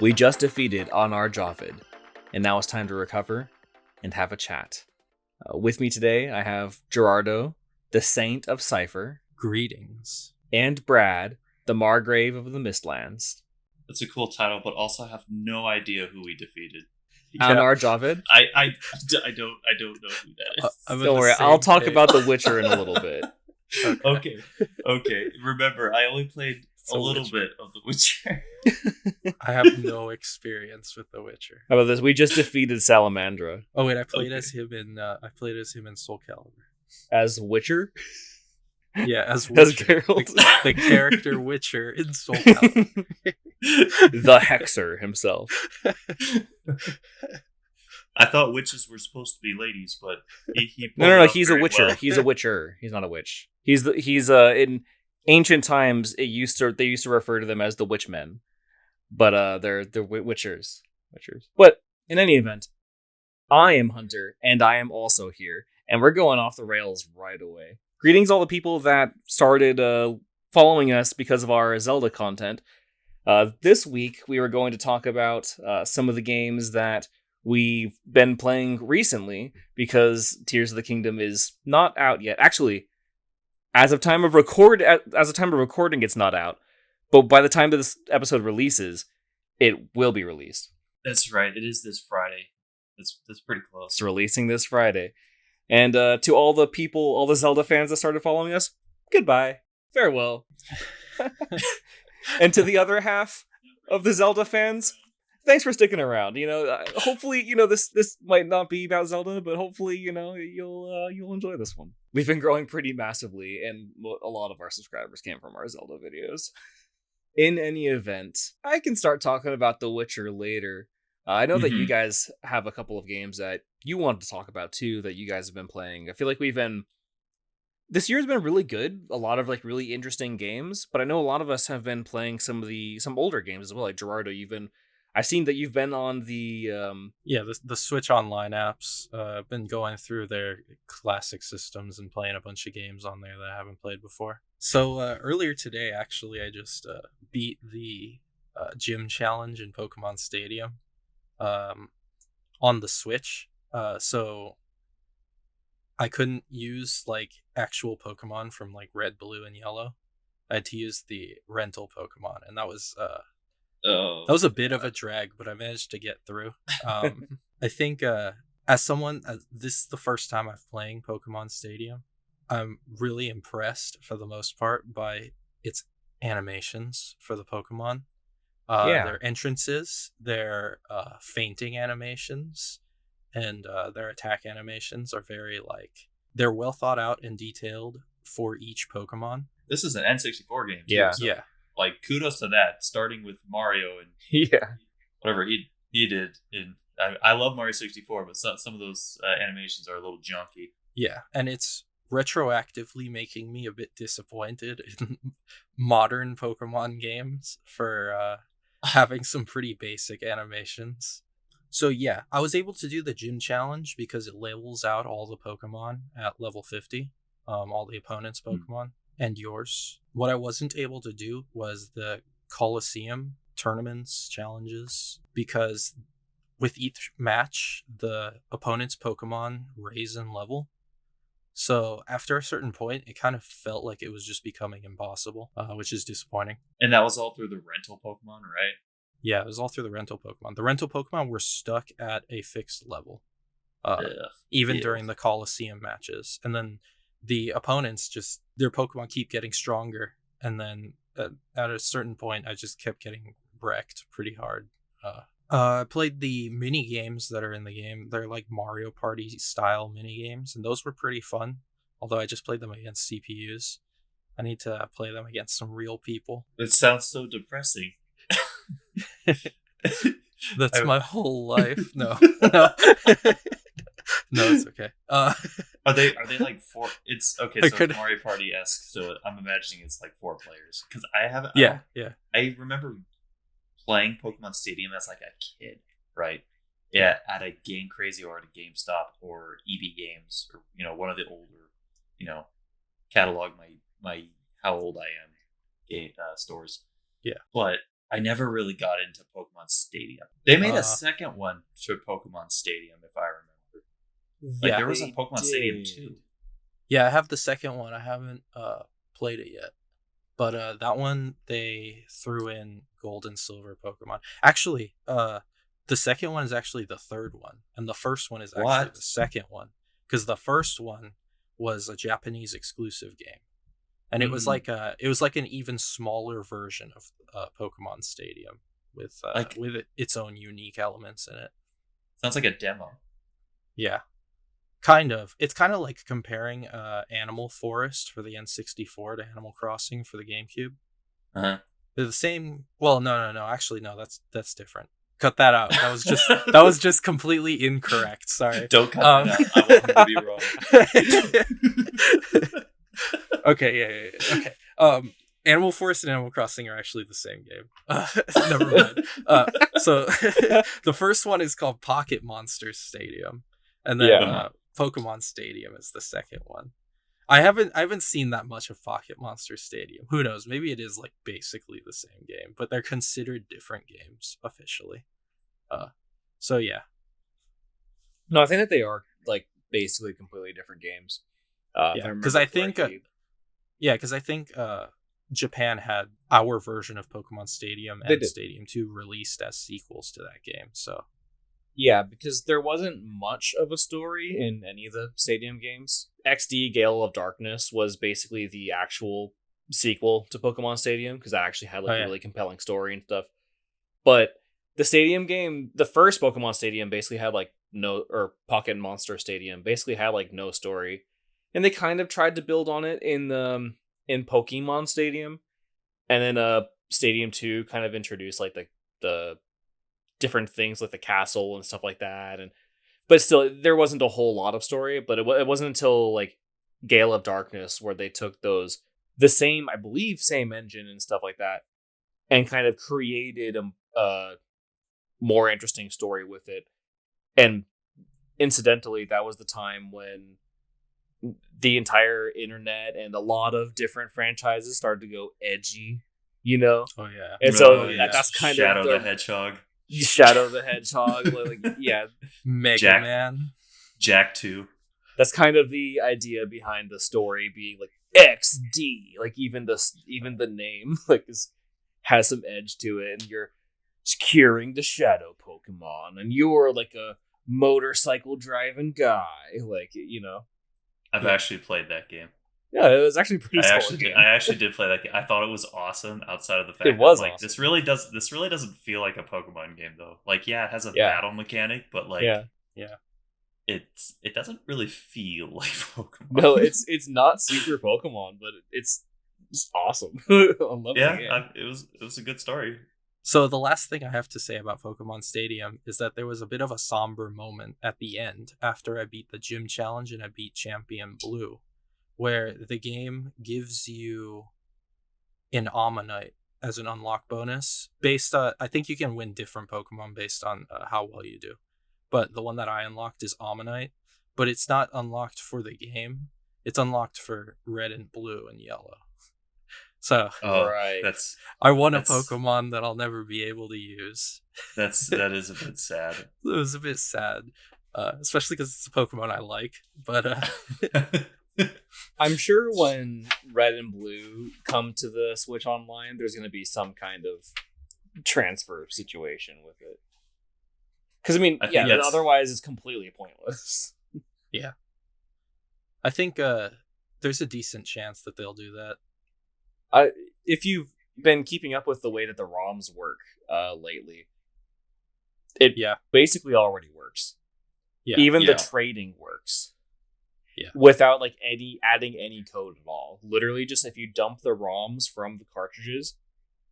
We just defeated Anar Javid, and now it's time to recover and have a chat. With me today, I have Gerardo, the Saint of Cypher. Greetings. And Brad, the Margrave of the Mistlands. That's a cool title, but also have no idea who we defeated. Anar Javid? I don't know who that is. Don't worry, I'll talk about The Witcher in a little bit. Okay. Remember, I only played a little bit of The Witcher. I have no experience with The Witcher. How about this? We just defeated Salamandra. Oh wait, I played as him in Soul Calibur. As Witcher? Yeah, as Witcher. As Geralt. The character Witcher in Soul Calibur. The Hexer himself. I thought witches were supposed to be ladies, but he No. He's a Witcher. Well. He's a Witcher. He's not a witch. He's in ancient times. They used to refer to them as the Witchmen, but they're Witchers. But in any event, I am Hunter, and I am also here, and we're going off the rails right away. Greetings, all the people that started following us because of our Zelda content. This week, we were going to talk about some of the games that we've been playing recently, because Tears of the Kingdom is not out yet. Actually, as of time of recording, it's not out. But by the time that this episode releases, it will be released. That's right. It is this Friday. That's pretty close. It's releasing this Friday. And to all the people, all the Zelda fans that started following us, goodbye. Farewell. And to the other half of the Zelda fans, thanks for sticking around. Hopefully, this might not be about Zelda, but hopefully, you'll enjoy this one. We've been growing pretty massively, and a lot of our subscribers came from our Zelda videos. In any event, I can start talking about The Witcher later. I know that you guys have a couple of games that you wanted to talk about too, that you guys have been playing. I feel like this year's been really good. A lot of really interesting games, but I know a lot of us have been playing some older games as well. Like Gerardo, I've seen that you've been on the the Switch Online apps. I've been going through their classic systems and playing a bunch of games on there that I haven't played before. So earlier today, actually, I just beat the gym challenge in Pokemon Stadium on the Switch. So I couldn't use actual Pokemon from Red, Blue, and Yellow. I had to use the rental Pokemon, and that was a bit of a drag, but I managed to get through. I think this is the first time I'm playing Pokemon Stadium. I'm really impressed for the most part by its animations for the Pokemon. Their entrances, their fainting animations, and their attack animations are very they're well thought out and detailed for each Pokemon. This is an N64 game too. Yeah. So, yeah. Kudos to that, starting with Mario and whatever he did. I love Mario 64, but some of those animations are a little junky. Yeah, and it's retroactively making me a bit disappointed in modern Pokemon games for having some pretty basic animations. So yeah, I was able to do the gym challenge because it levels out all the Pokemon at level 50, all the opponent's Pokemon. And yours. What I wasn't able to do was the Colosseum tournaments, challenges, because with each match, the opponent's Pokemon raise in level. So after a certain point, it kind of felt like it was just becoming impossible, which is disappointing. And that was all through the rental Pokemon, right? Yeah, it was all through the rental Pokemon. The rental Pokemon were stuck at a fixed level, even during the Colosseum matches. And then the opponents their Pokemon keep getting stronger, and then at a certain point, I just kept getting wrecked pretty hard. I played the mini games that are in the game. They're like Mario Party style mini games, and those were pretty fun. Although I just played them against CPUs, I need to play them against some real people. It sounds so depressing. That's my whole life. No. No, it's okay. Are they like four? It's okay. So it's Mario Party-esque. So I'm imagining it's 4 players, because I haven't. Yeah. I remember playing Pokemon Stadium as a kid, right? Yeah, at a Game Crazy or at a GameStop or EB Games, or one of the older catalog my how old I am stores. Yeah, but I never really got into Pokemon Stadium. They made Uh, a second one to Pokemon Stadium, if I remember. Like Yeah. there was a They Pokemon Stadium did. 2. Yeah, I have the second one. I haven't played it yet. But that one they threw in gold and silver Pokemon. Actually, the second one is actually the third one, and the first one is actually What? the second one. Because the first one was a Japanese exclusive game, and it was like an even smaller version of Pokemon Stadium with its own unique elements in it. Sounds like a demo. Yeah, kind of. It's kind of like comparing Animal Forest for the N64 to Animal Crossing for the GameCube. Uh-huh. They're the same. Well, no. Actually, no. That's different. Cut that out. That was just completely incorrect. Sorry. Don't cut that out. I want him to be wrong. Okay. Yeah. Okay. Animal Forest and Animal Crossing are actually the same game. Never mind. So the first one is called Pocket Monsters Stadium, and then Pokemon Stadium is the second one. I haven't seen that much of Pocket Monster Stadium. Who knows? Maybe it is like basically the same game, but they're considered different games officially. So yeah. No, I think that they are like basically completely different games. Because I think Japan had our version of Pokemon Stadium and Stadium 2 released as sequels to that game. So yeah, because there wasn't much of a story in any of the Stadium games. XD Gale of Darkness was basically the actual sequel to Pokemon Stadium, because that actually had a really compelling story and stuff. But the Stadium game, the first Pokemon Stadium basically had Pocket Monster Stadium basically had like no story. And they kind of tried to build on it in Pokemon Stadium. And then Stadium 2 kind of introduced like the different things like the castle and stuff like that, but still there wasn't a whole lot of story. But it wasn't until like Gale of Darkness where they took the same engine and stuff like that and kind of created a more interesting story with it. And incidentally, that was the time when the entire internet and a lot of different franchises started to go edgy, Oh yeah. And so that's kind Shadow of the Hedgehog. Shadow the Hedgehog, yeah, Mega Man, Jack 2. That's kind of the idea behind the story being like XD, like even the name like has some edge to it, and you're securing the Shadow Pokemon, and you're like a motorcycle driving guy, I've actually played that game. Yeah, it was actually pretty. I actually did play that game. I thought it was awesome. Outside of the fact it was like awesome. This really doesn't feel like a Pokemon game though. Like it has a battle mechanic, but like it doesn't really feel like Pokemon. No, it's not Super Pokemon, but it's awesome. I love the game. It was a good story. So the last thing I have to say about Pokemon Stadium is that there was a bit of a somber moment at the end after I beat the gym challenge and I beat Champion Blue, where the game gives you an Ammonite as an unlock bonus based on, I think you can win different Pokemon based on how well you do. But the one that I unlocked is Ammonite, but it's not unlocked for the game. It's unlocked for red and blue and yellow. So I won a Pokemon that I'll never be able to use. That is a bit sad. It was a bit sad, especially because it's a Pokemon I like. But I'm sure when Red and Blue come to the Switch Online, there's going to be some kind of transfer situation with it. Because otherwise it's completely pointless. Yeah, I think there's a decent chance that they'll do that. If you've been keeping up with the way that the ROMs work lately, it basically already works. Yeah. Even the trading works. Yeah. Without like adding any code at all. Literally just if you dump the ROMs from the cartridges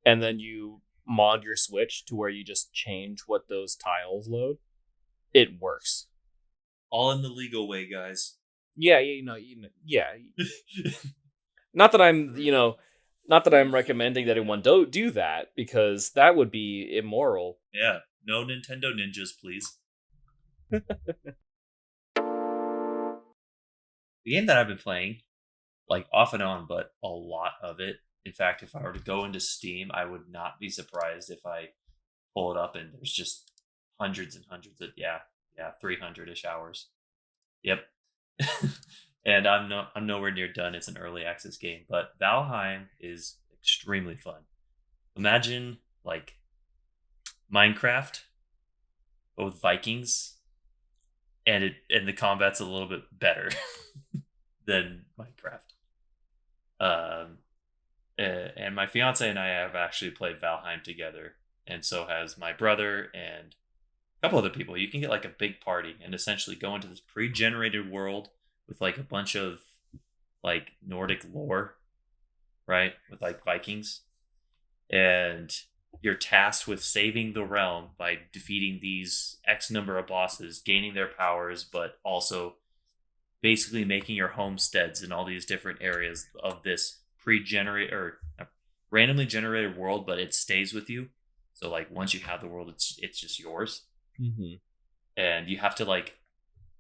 and then you mod your Switch to where you just change what those tiles load, it works. All in the legal way, guys. Yeah. Not that I'm recommending that anyone don't do that, because that would be immoral. Yeah, no Nintendo ninjas, please. The game that I've been playing, like off and on, but a lot of it, In fact, if I were to go into Steam, I would not be surprised if I pull it up and there's just hundreds and hundreds of 300-ish hours. Yep. And I'm nowhere near done. It's an early access game, but Valheim is extremely fun. Imagine like Minecraft, but with Vikings, and the combat's a little bit better than Minecraft. And my fiance and I have actually played Valheim together, and so has my brother and a couple other people. You can get like a big party and essentially go into this pre-generated world with like a bunch of like Nordic lore, right? With like Vikings, and you're tasked with saving the realm by defeating these X number of bosses, gaining their powers, but also basically making your homesteads in all these different areas of this randomly generated world, but it stays with you. So like once you have the world, it's just yours. Mm-hmm. And you have to like,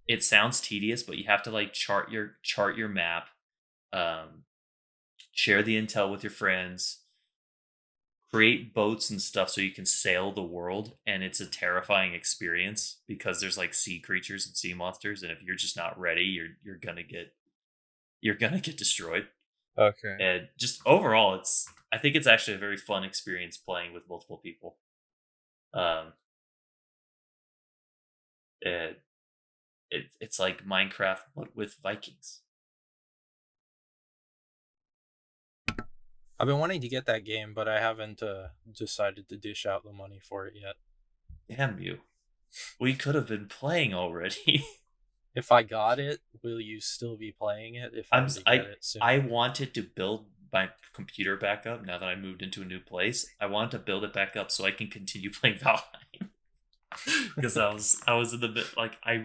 it sounds tedious, but you have to like chart your map, share the intel with your friends, create boats and stuff so you can sail the world, and it's a terrifying experience because there's like sea creatures and sea monsters, and if you're just not ready, you're gonna get destroyed. Okay. And just overall, I think it's actually a very fun experience playing with multiple people. It's like Minecraft but with Vikings. I've been wanting to get that game, but I haven't decided to dish out the money for it yet. Damn you. We could have been playing already. If I got it, will you still be playing it if I get it soon? I wanted to build my computer back up now that I moved into a new place. I wanted to build it back up so I can continue playing Valheim. Because I was in the bit like I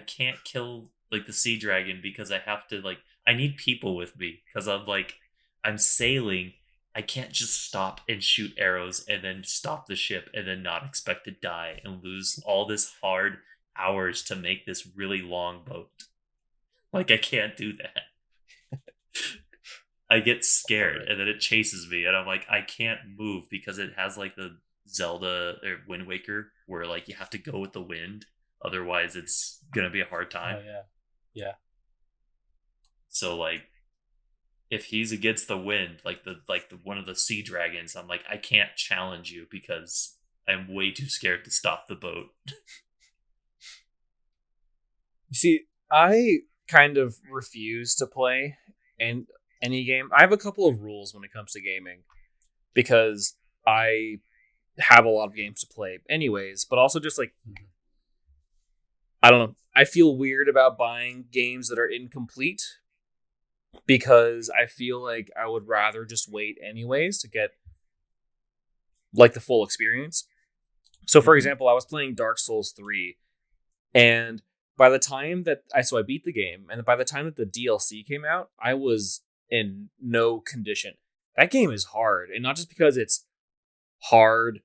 can't kill like the sea dragon because I have to like I need people with me because I'm sailing. I can't just stop and shoot arrows and then stop the ship and then not expect to die and lose all this hard hours to make this really long boat. Like I can't do that. I get scared and then it chases me and I'm like I can't move because it has like the Zelda or Wind Waker where like you have to go with the wind, otherwise it's gonna be a hard time. Oh yeah. So like if he's against the wind, like the one of the sea dragons, I'm like I can't challenge you because I'm way too scared to stop the boat. You see, I kind of refuse to play any game. I have a couple of rules when it comes to gaming because I have a lot of games to play anyways, but also just like I don't know, I feel weird about buying games that are incomplete because I feel like I would rather just wait anyways to get like the full experience. So for example, I was playing Dark Souls 3 and by the time that I beat the game, and by the time that the DLC came out, I was in no condition. That game is hard, and not just because it's hard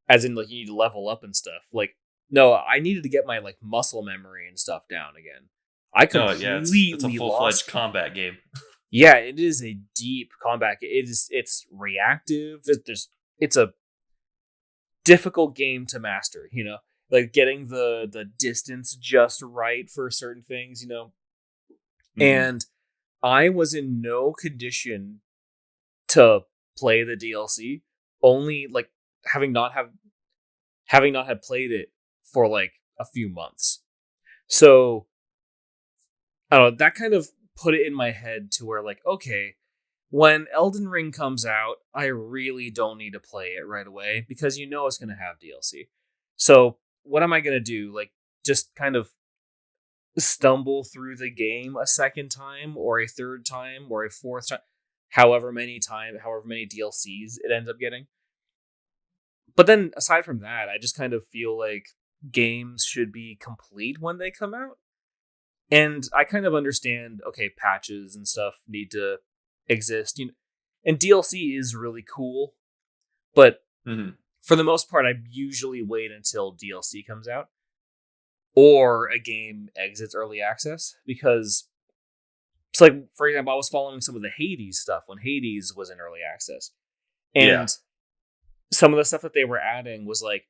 as in like you need to level up and stuff. Like no, I needed to get my like muscle memory and stuff down again. I completely it's a full-fledged combat game. Yeah, it is a deep combat. It's reactive. It's a difficult game to master, you know? Like getting the distance just right for certain things, you know? Mm-hmm. And I was in no condition to play the DLC, only like having not had played it for like a few months. So I don't know, that kind of put it in my head to where like, okay, when Elden Ring comes out, I really don't need to play it right away because you know it's going to have DLC. So what am I going to do? Like just kind of stumble through the game a second time or a third time or a fourth time, however many DLCs it ends up getting. But then aside from that, I just kind of feel like games should be complete when they come out. And I kind of understand, okay, patches and stuff need to exist, you know, and DLC is really cool. But for the most part, I usually wait until DLC comes out or a game exits early access because So, like, for example, I was following some of the Hades stuff when Hades was in early access. And some of the stuff that they were adding was, like,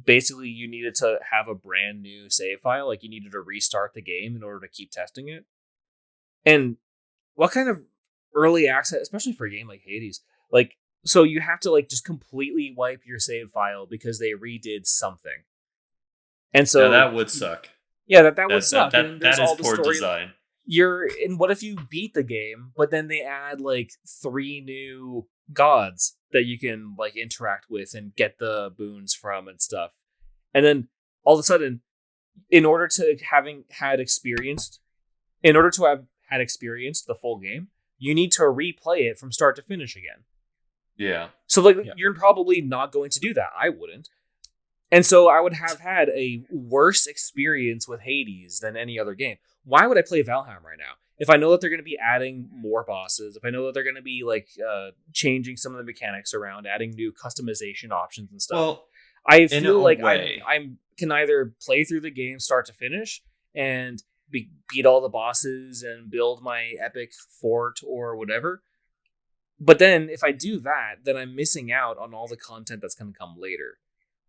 basically you needed to have a brand new save file. Like, you needed to restart the game in order to keep testing it. And what kind of early access, especially for a game like Hades, like, so you have to, like, just completely wipe your save file because they redid something. And so that would suck. Yeah, that would suck. That is poor design. And what if you beat the game, but then they add like 3 new gods that you can like interact with and get the boons from and stuff. And then all of a sudden, in order to have had experienced the full game, you need to replay it from start to finish again. Yeah. So like you're probably not going to do that. I wouldn't. And so I would have had a worse experience with Hades than any other game. Why would I play Valheim right now? If I know that they're going to be adding more bosses, if I know that they're going to be like changing some of the mechanics around, adding new customization options and stuff, well, I feel like I can either play through the game start to finish and beat all the bosses and build my epic fort or whatever. But then if I do that, then I'm missing out on all the content that's going to come later.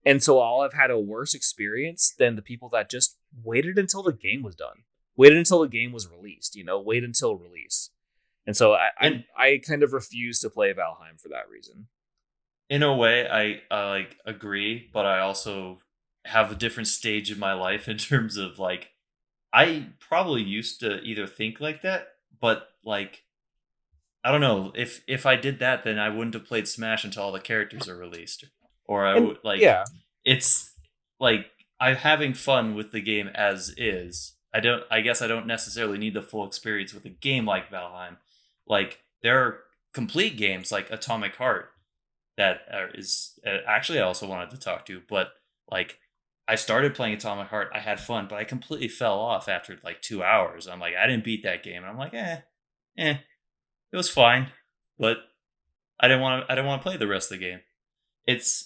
And so I'll have had a worse experience than the people that just waited until the game was done. Waited until the game was released, wait until release. And so I kind of refuse to play Valheim for that reason. In a way, I like agree, but I also have a different stage in my life in terms of like, I probably used to either think like that, but like, I don't know, if I did that, then I wouldn't have played Smash until all the characters are released. Or I would like, it's like I'm having fun with the game as is. I guess I don't necessarily need the full experience with a game like Valheim. Like there are complete games like Atomic Heart that is actually I also wanted to talk to, but like I started playing Atomic Heart, I had fun, but I completely fell off after like 2 hours. I'm like, I didn't beat that game. And I'm like, it was fine, but I didn't want to play the rest of the game.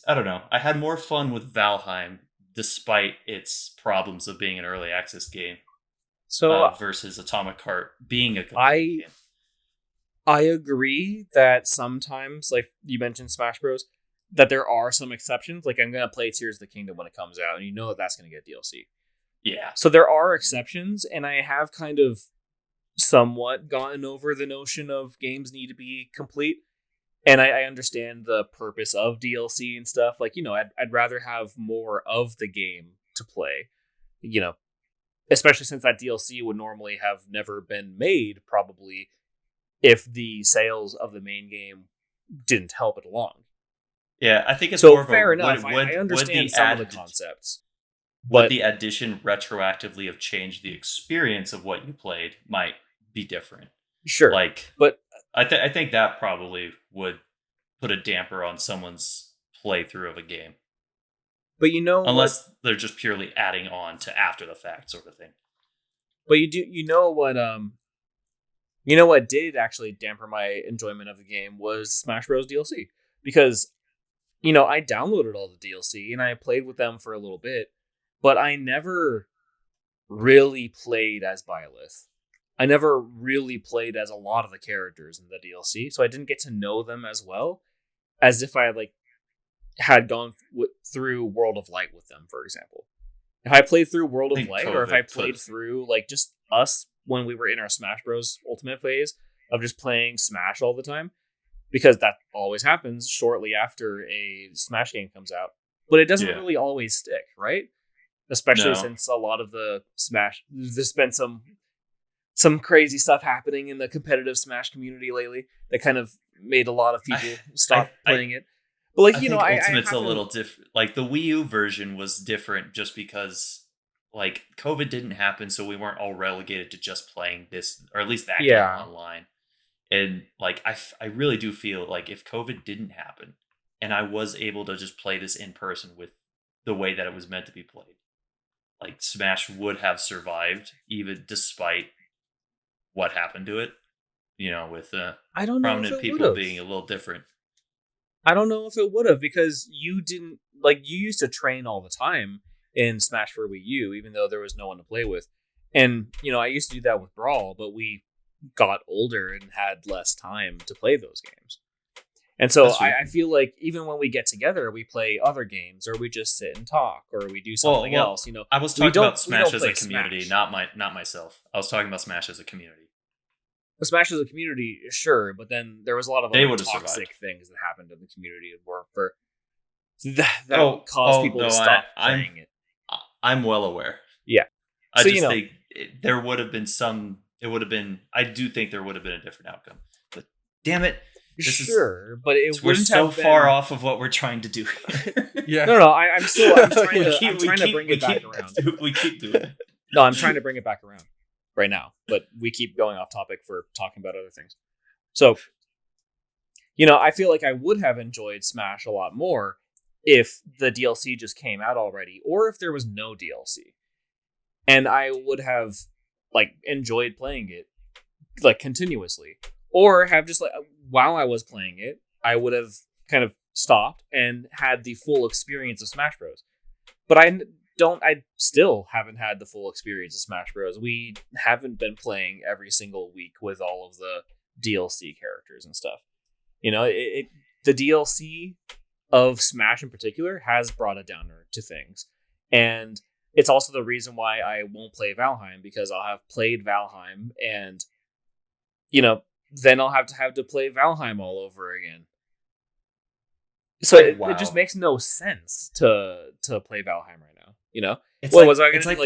I don't know. I had more fun with Valheim despite its problems of being an early access game. So versus Atomic Heart being a game. I agree that sometimes, like you mentioned Smash Bros, that there are some exceptions. Like I'm going to play Tears of the Kingdom when it comes out, and that's going to get DLC. Yeah. So there are exceptions, and I have kind of somewhat gotten over the notion of games need to be complete. And I understand the purpose of DLC and stuff. Like, I'd rather have more of the game to play, especially since that DLC would normally have never been made, probably, if the sales of the main game didn't help it along. Yeah, I think it's so more fair enough. I understand some of the concepts. But the addition retroactively of changed the experience of what you played might be different. Sure. But I think that probably would put a damper on someone's playthrough of a game. But unless they're just purely adding on to after the fact sort of thing. But what did actually damper my enjoyment of the game was the Smash Bros. DLC. Because, I downloaded all the DLC and I played with them for a little bit, but I never really played as Byleth. I never really played as a lot of the characters in the DLC, so I didn't get to know them as well as if I had gone through World of Light with them, for example. If I played through World of Light, or if I played through just us when we were in our Smash Bros. Ultimate phase of just playing Smash all the time, because that always happens shortly after a Smash game comes out, but it doesn't really always stick, right? Especially since a lot of the Smash, there's been some crazy stuff happening in the competitive Smash community lately that kind of made a lot of people stop playing it. But I think Ultimate's a little different. Like the Wii U version was different just because COVID didn't happen, so we weren't all relegated to just playing this, or at least that game online. And I really do feel like if COVID didn't happen and I was able to just play this in person with the way that it was meant to be played, Smash would have survived even despite what happened to it, with I don't know prominent people being a little different. I don't know if it would have, because you didn't you used to train all the time in Smash for Wii U, even though there was no one to play with. And I used to do that with Brawl, but we got older and had less time to play those games. And so I feel like even when we get together, we play other games, or we just sit and talk, or we do something else. I was talking about Smash as a community, not myself. I was talking about Smash as a community. The Smash as a community, sure, but then there was a lot of toxic things that happened in the community that caused people to stop playing it. I'm well aware. Yeah, I just think there would have been some. It would have been. I do think there would have been a different outcome. But damn it. But we're so far off of what we're trying to do. Yeah. No, I'm trying to bring it back around. We keep doing it. No, I'm trying to bring it back around right now, but we keep going off topic for talking about other things. So, I feel like I would have enjoyed Smash a lot more if the DLC just came out already, or if there was no DLC. And I would have enjoyed playing it continuously. Or have just while I was playing it, I would have kind of stopped and had the full experience of Smash Bros. But I still haven't had the full experience of Smash Bros. We haven't been playing every single week with all of the DLC characters and stuff. The DLC of Smash in particular has brought a downer to things. And it's also the reason why I won't play Valheim, because I'll have played Valheim and, then I'll have to play Valheim all over again. So it just makes no sense to play Valheim right now. Was I going to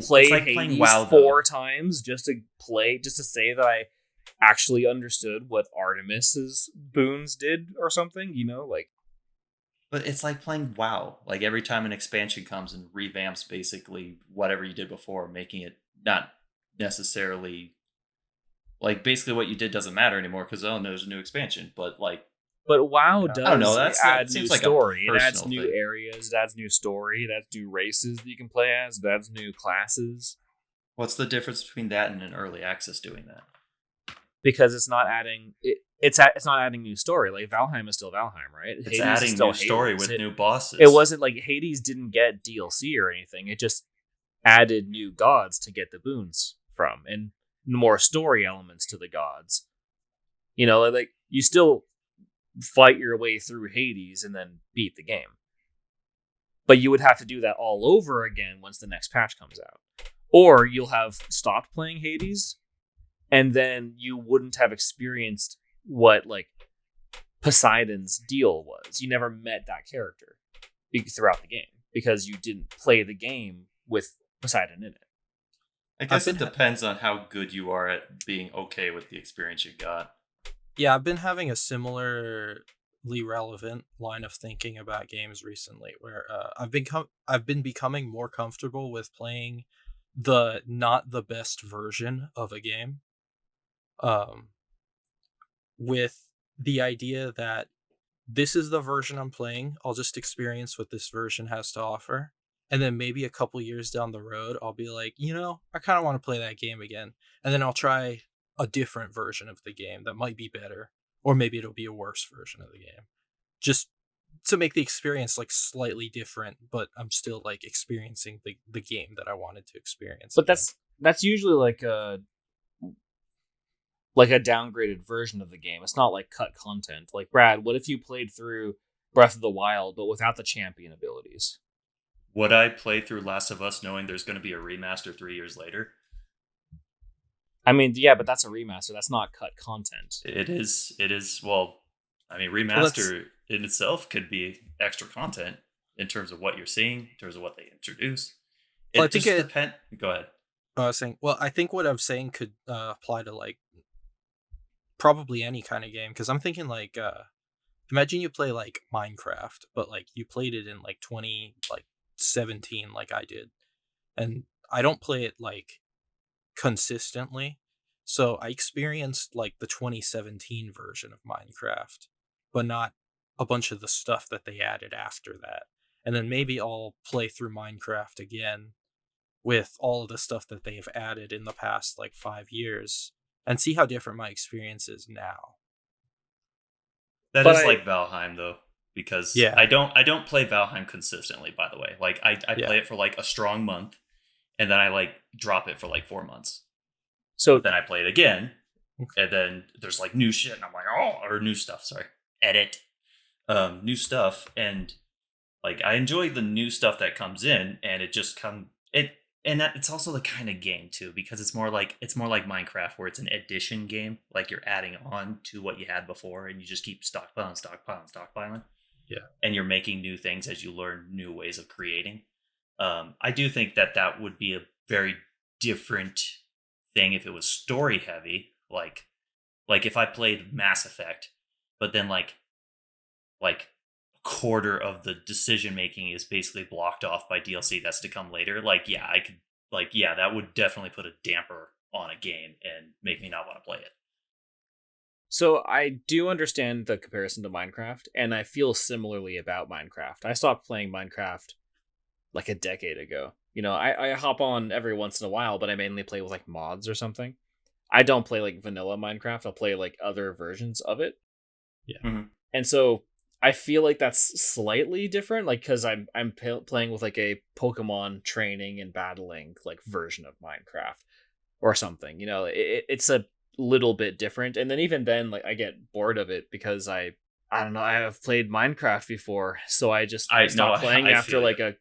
play Hades WoW 4 times just to say that I actually understood what Artemis's boons did or something? But it's like playing WoW. Like every time an expansion comes and revamps basically whatever you did before, making it not necessarily. Basically what you did doesn't matter anymore because there's a new expansion. But WoW does. I don't know. Add new story. It adds new areas. It adds new story. It adds new races that you can play as. It adds new classes. What's the difference between that and an early access doing that? Because it's not adding. It's not adding new story. Like Valheim is still Valheim, right? It's adding new story with new bosses. It wasn't like Hades didn't get DLC or anything. It just added new gods to get the boons from and more story elements to the gods. You still fight your way through Hades and then beat the game. But you would have to do that all over again once the next patch comes out. Or you'll have stopped playing Hades and then you wouldn't have experienced what Poseidon's deal was. You never met that character throughout the game because you didn't play the game with Poseidon in it. I guess it depends on how good you are at being okay with the experience you got. Yeah, I've been having a similarly relevant line of thinking about games recently, where I've been becoming more comfortable with playing the not the best version of a game, with the idea that this is the version I'm playing. I'll just experience what this version has to offer. And then maybe a couple years down the road, I'll be like, I kind of want to play that game again. And then I'll try a different version of the game that might be better. Or maybe it'll be a worse version of the game. Just to make the experience slightly different, but I'm still experiencing the game that I wanted to experience. But again. That's usually a downgraded version of the game. It's not cut content. Brad, what if you played through Breath of the Wild, but without the champion abilities? Would I play through Last of Us knowing there's going to be a remaster 3 years later? I mean, yeah, but that's a remaster. That's not cut content. It is. Well, I mean, remaster in itself could be extra content in terms of what you're seeing, in terms of what they introduce. Go ahead. I was saying, I think what I'm saying could apply to probably any kind of game. Because I'm thinking imagine you play Minecraft, but you played it in 2017 like I did, and I don't play it consistently, so I experienced the 2017 version of Minecraft, but not a bunch of the stuff that they added after that. And then maybe I'll play through Minecraft again with all of the stuff that they have added in the past 5 years and see how different my experience is now. That is Valheim though. Because I don't play Valheim consistently, by the way. I play it for a strong month, and then I drop it for 4 months. So then I play it again, and then there's like new shit, and I'm like, oh, or new stuff. Sorry, edit, new stuff, and like I enjoy the new stuff that comes in, and it just and that it's also the kind of game too, because it's more like Minecraft, where it's an addition game, like you're adding on to what you had before, and you just keep stockpiling, Yeah. and you're making new things as you learn new ways of creating. I do think that would be a very different thing if it was story heavy, like if I played Mass Effect, but then like quarter of the decision making is basically blocked off by DLC that's to come later. Like, yeah, I could, like, yeah, that would definitely put a damper on a game and make me not want to play it. So I do understand the comparison to Minecraft, and I feel similarly about Minecraft. I stopped playing Minecraft like a decade ago. You know, I hop on every once in a while, but I mainly play with like mods or something. I don't play like vanilla Minecraft. I'll play like other versions of it. Yeah. Mm-hmm. And so I feel like that's slightly different, like because I'm playing with like a Pokemon training and battling like version of Minecraft or something. You know, it's a little bit different. And then even then, like I get bored of it because I don't know. I have played Minecraft before, so I just stop playing after like a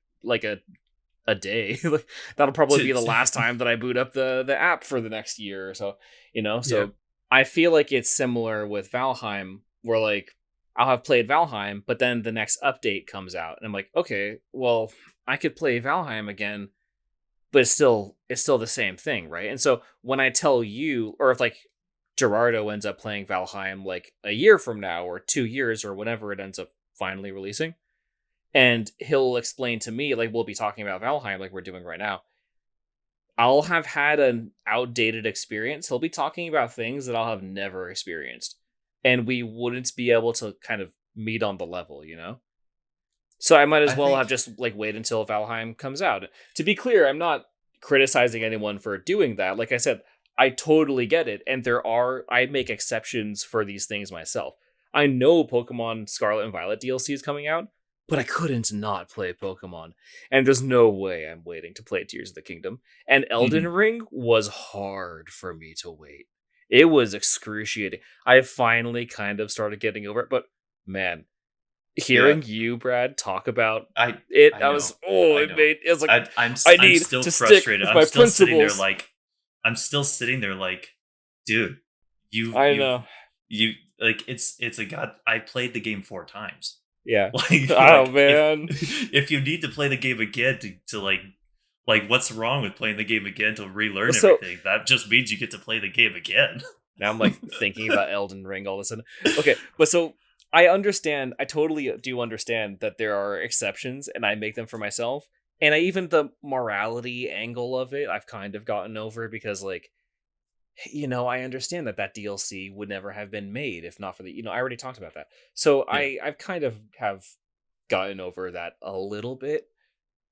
day. Like that'll probably be the last time that I boot up the app for the next year or so. You know, so Yeah. I feel like it's similar with Valheim, where like I'll have played Valheim, but then the next update comes out, and I'm like, okay, well, I could play Valheim again, but it's still the same thing, right? And so when I tell you, or if like Gerardo ends up playing Valheim like a year from now, or 2 years, or whenever it ends up finally releasing, and he'll explain to me, like we'll be talking about Valheim like we're doing right now, I'll have had an outdated experience. He'll be talking about things that I'll have never experienced, and we wouldn't be able to kind of meet on the level, you know? So I might as well have just like wait until Valheim comes out. To be clear, I'm not criticizing anyone for doing that. Like I said, I totally get it, and I make exceptions for these things myself. I know Pokemon Scarlet and Violet DLC is coming out, but I couldn't not play Pokemon. And there's no way I'm waiting to play Tears of the Kingdom. And Elden Ring was hard for me to wait. It was excruciating. I finally kind of started getting over it, but man, hearing you, Brad, talk about it, I was like, I'm need still to stick frustrated. with I'm my still sitting there principles. like, dude, I know. you like it's a god. I played the game 4 times. Yeah. Like, Oh like, man. if you need to play the game again to like what's wrong with playing the game again to relearn So- everything? That just means you get to play the game again. Now I'm like thinking about Elden Ring all of a sudden. Okay, but so I totally do understand that there are exceptions, and I make them for myself. And even the morality angle of it, I've kind of gotten over, because like, you know, I understand that DLC would never have been made if not for the, you know, I already talked about that. So Yeah. I've kind of have gotten over that a little bit.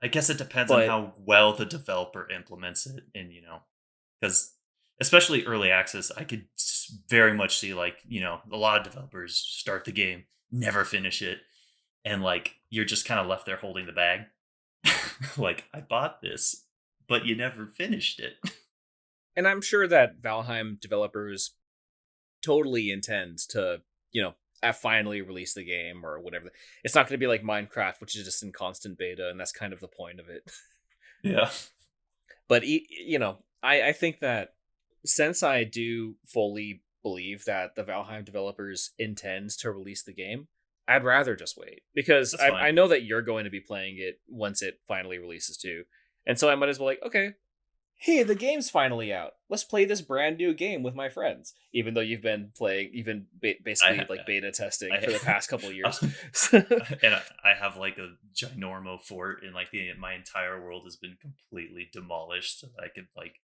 I guess it depends But- on how well the developer implements it, and because especially early access, I could very much see, like, a lot of developers start the game, never finish it, and like you're just kind of left there holding the bag. Like, I bought this, but you never finished it. And I'm sure that Valheim developers totally intend to, you know, finally release the game or whatever. It's not going to be like Minecraft, which is just in constant beta, and that's kind of the point of it. Yeah. But, you know, I think that since I do fully believe that the Valheim developers intend to release the game, I'd rather just wait, because That's fine. I know that you're going to be playing it once it finally releases too. And so I might as well, like, okay, hey, the game's finally out. Let's play this brand new game with my friends. Even though you've been playing, basically like beta testing for the past couple of years. And I have like a ginormo fort, and like my entire world has been completely demolished so that I could like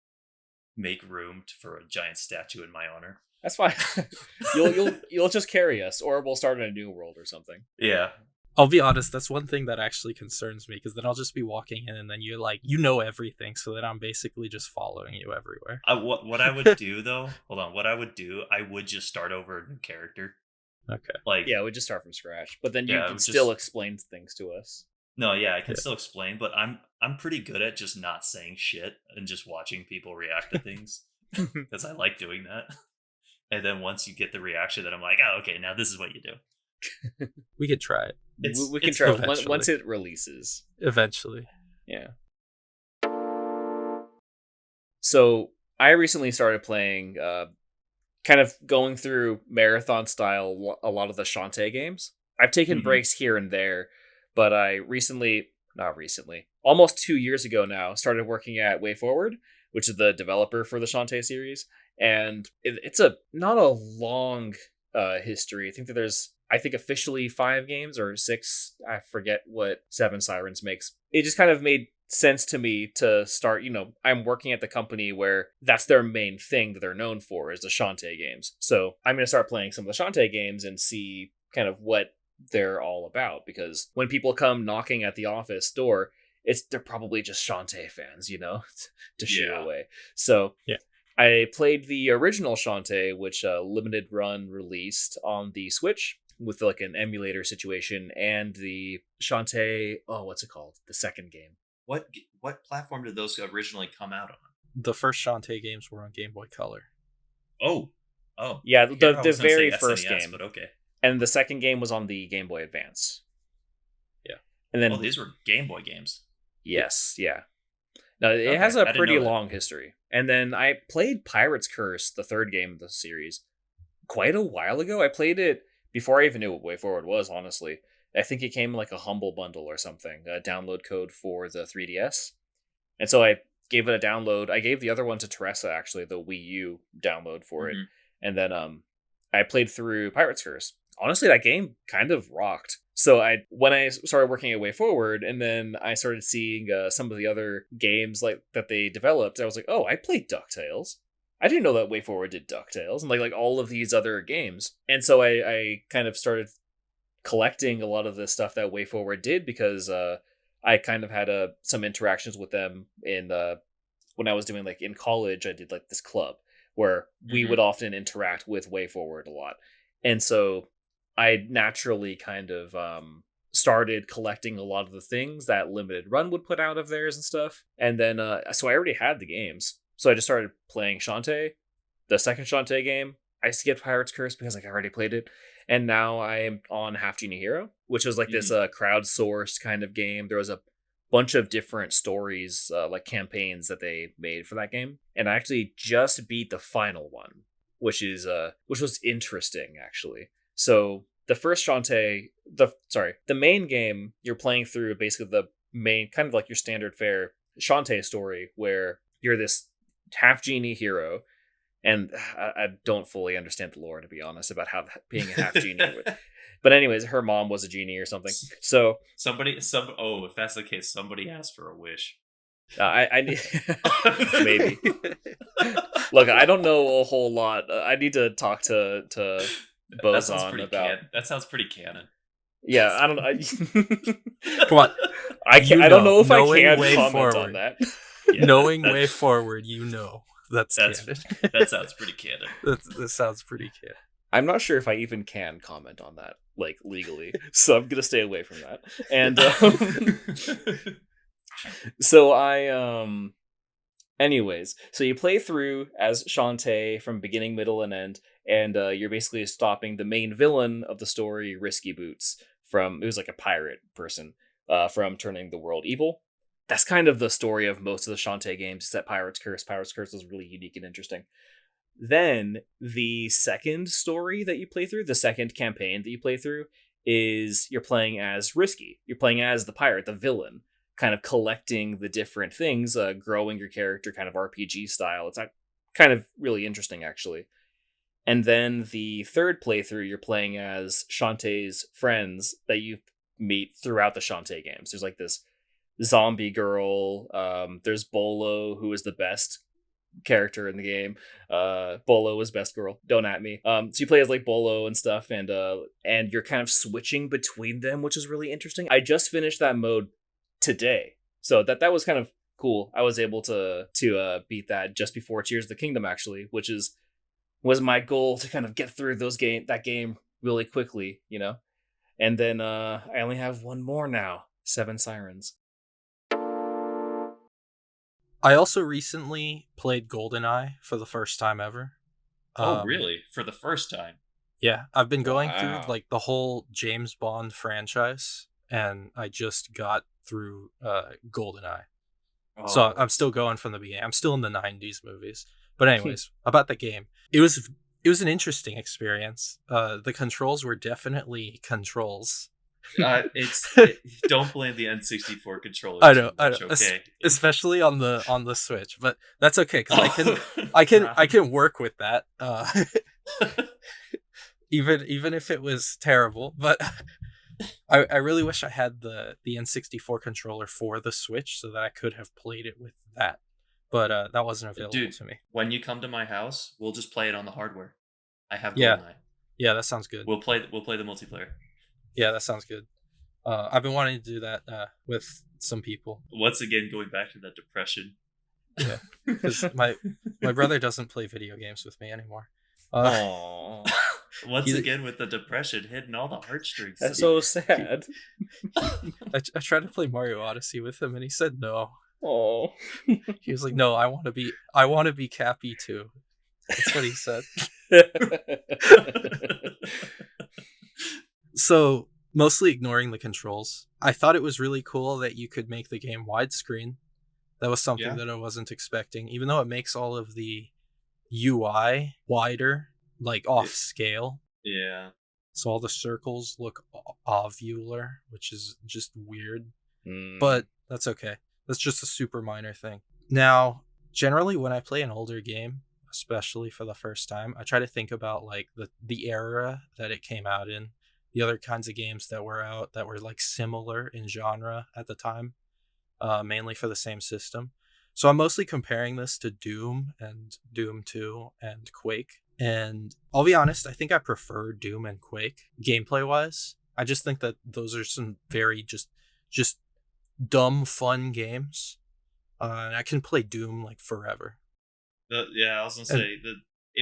make room for a giant statue in my honor. That's fine. You'll just carry us, or we'll start in a new world or something. Yeah. I'll be honest, that's one thing that actually concerns me, because then I'll just be walking in and then you're like, you know everything, so that I'm basically just following you everywhere. What I would do though, hold on, what I would do, I would just start over a new character. Okay. Like, Yeah, we just start from scratch, but then you Yeah, it can would still just- explain things to us. no, yeah, I can Yeah. still explain, but I'm pretty good at just not saying shit and just watching people react to things, because I like doing that. And then once you get the reaction, then I'm like, oh, okay, now this is what you do. We could try it We can it's try it eventually. once it releases. eventually. Yeah. So I recently started playing, kind of going through marathon style a lot of the Shantae games. I've taken Mhm. breaks here and there, but I not recently, almost 2 years ago now, started working at WayForward, which is the developer for the Shantae series, and it's not a long history. I think that there's officially 5 games or 6. I forget what Seven Sirens makes. It just kind of made sense to me to start. I'm working at the company where that's their main thing that they're known for is the Shantae games. So I'm going to start playing some of the Shantae games and see kind of what they're all about, because when people come knocking at the office door, they're probably just Shantae fans, to shoo Yeah. away. So Yeah. I played the original Shantae, which limited run released on the Switch with like an emulator situation, and the Shantae, what's it called? The second game. What platform did those originally come out on? The first Shantae games were on Game Boy Color. Oh, Yeah, here I the was gonna very say first SNES, game. but okay. And the second game was on the Game Boy Advance. Yeah. And then Oh, these were Game Boy games. yes, yeah. Now it Okay, has I a didn't pretty know that. long history. And then I played Pirate's Curse, the third game of the series, quite a while ago. I played it before I even knew what WayForward was, honestly. I think it came in like a Humble Bundle or something, a download code for the 3DS. And so I gave it a download. I gave the other one to Teresa, actually, the Wii U download for it. Mhm. And then I played through Pirate's Curse. Honestly, that game kind of rocked. So when I started working at WayForward, and then I started seeing some of the other games like that they developed, I was like, oh, I played DuckTales. I didn't know that WayForward did DuckTales, and like all of these other games. And so I kind of started collecting a lot of the stuff that WayForward did, because I kind of had some interactions with them in when I was doing like in college. I did like this club where we Mhm. would often interact with WayForward a lot, and so I naturally kind of started collecting a lot of the things that Limited Run would put out of theirs and stuff. And then so I already had the games, so I just started playing Shantae, the second Shantae game. I skipped Pirate's Curse because like I already played it, and now I am on Half Genie Hero, which was like this crowdsourced kind of game. There was a bunch of different stories, like campaigns that they made for that game, and I actually just beat the final one, which was interesting actually. So the first Shantae, the main game, you're playing through basically the main kind of like your standard fare Shantae story, where you're this half genie hero. And I don't fully understand the lore, to be honest, about how being a half genie would. But anyways, her mom was a genie or something. So if that's the case, somebody asked for a wish. I need maybe. Look, I don't know a whole lot. I need to talk to That sounds Bozon pretty about. That sounds pretty canon. Yeah, I don't. Come on. I can't. You I don't know if I knowing can way comment on forward. that. Yeah, Knowing that- WayForward, that's canon. That sounds pretty canon. That sounds pretty canon. I'm not sure if I even can comment on that, like legally, so I'm gonna stay away from that. And so anyways, so you play through as Shantae from beginning, middle, and end, and you're basically stopping the main villain of the story, Risky Boots, it was like a pirate person, from turning the world evil. That's kind of the story of most of the Shantae games, except Pirate's Curse. Pirate's Curse was really unique and interesting. Then the second story that you play through, the second campaign that you play through, is you're playing as Risky. You're playing as the pirate, the villain, kind of collecting the different things, growing your character kind of RPG style. It's kind of really interesting, actually. And then the third playthrough, you're playing as Shantae's friends that you meet throughout the Shantae games. There's like this zombie girl. There's Bolo, who is the best character in the game. Bolo is best girl. Don't at me. So you play as like Bolo and stuff, and you're kind of switching between them, which is really interesting. I just finished that mode today, so that was kind of cool. I was able to beat that just before Tears of the Kingdom, actually, which was my goal, to kind of get through that game really quickly, And then I only have one more now, Seven Sirens. I also recently played GoldenEye for the first time ever. Oh, really? For the first time? Yeah, I've been going through Wow. like the whole James Bond franchise, and I just got through GoldenEye. So Oh, I'm still going from the beginning. I'm still in the '90s movies. But anyways, about the game, it was an interesting experience. The controls were definitely controls. don't blame the N64 controller I too know, much, okay? especially on the Switch, but that's okay because Oh, I can work with that. Even if it was terrible, but I really wish I had the N64 controller for the Switch so that I could have played it with that. But that wasn't available Dude, to me. when you come to my house, we'll just play it on the hardware. I have Yeah, GoldenEye. yeah, that sounds good. We'll play the multiplayer. Yeah, that sounds good. I've been wanting to do that with some people. Once again, going back to that depression. Yeah, because my brother doesn't play video games with me anymore. Aww. Once He- again with the depression hitting all the heartstrings. That's so sad. I tried to play Mario Odyssey with him, and he said no. Oh. He was like, "No, I want to be Cappy too." That's what he said. So, mostly ignoring the controls, I thought it was really cool that you could make the game widescreen. That was something Yeah. that I wasn't expecting, even though it makes all of the UI wider, like off scale. Yeah. So all the circles look ovular, which is just weird. Mm. But that's okay. That's just a super minor thing. Now, generally when I play an older game, especially for the first time, I try to think about like the era that it came out in, the other kinds of games that were out that were like similar in genre at the time, mainly for the same system. So I'm mostly comparing this to Doom and Doom 2 and Quake. And I'll be honest, I think I prefer Doom and Quake gameplay wise. I just think that those are some very just dumb fun games. And I can play Doom like forever. I was gonna say that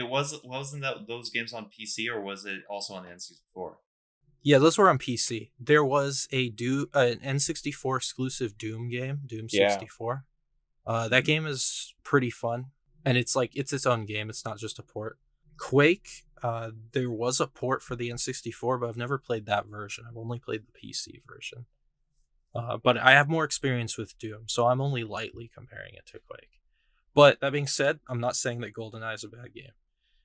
wasn't that those games on PC or was it also on the N64? Yeah, those were on PC. There was an N64 exclusive Doom game, Doom Yeah. 64. That game is pretty fun, and it's its own game. It's not just a port. Quake, there was a port for the N64, but I've never played that version. I've only played the PC version. But I have more experience with Doom, so I'm only lightly comparing it to Quake. But that being said, I'm not saying that GoldenEye is a bad game.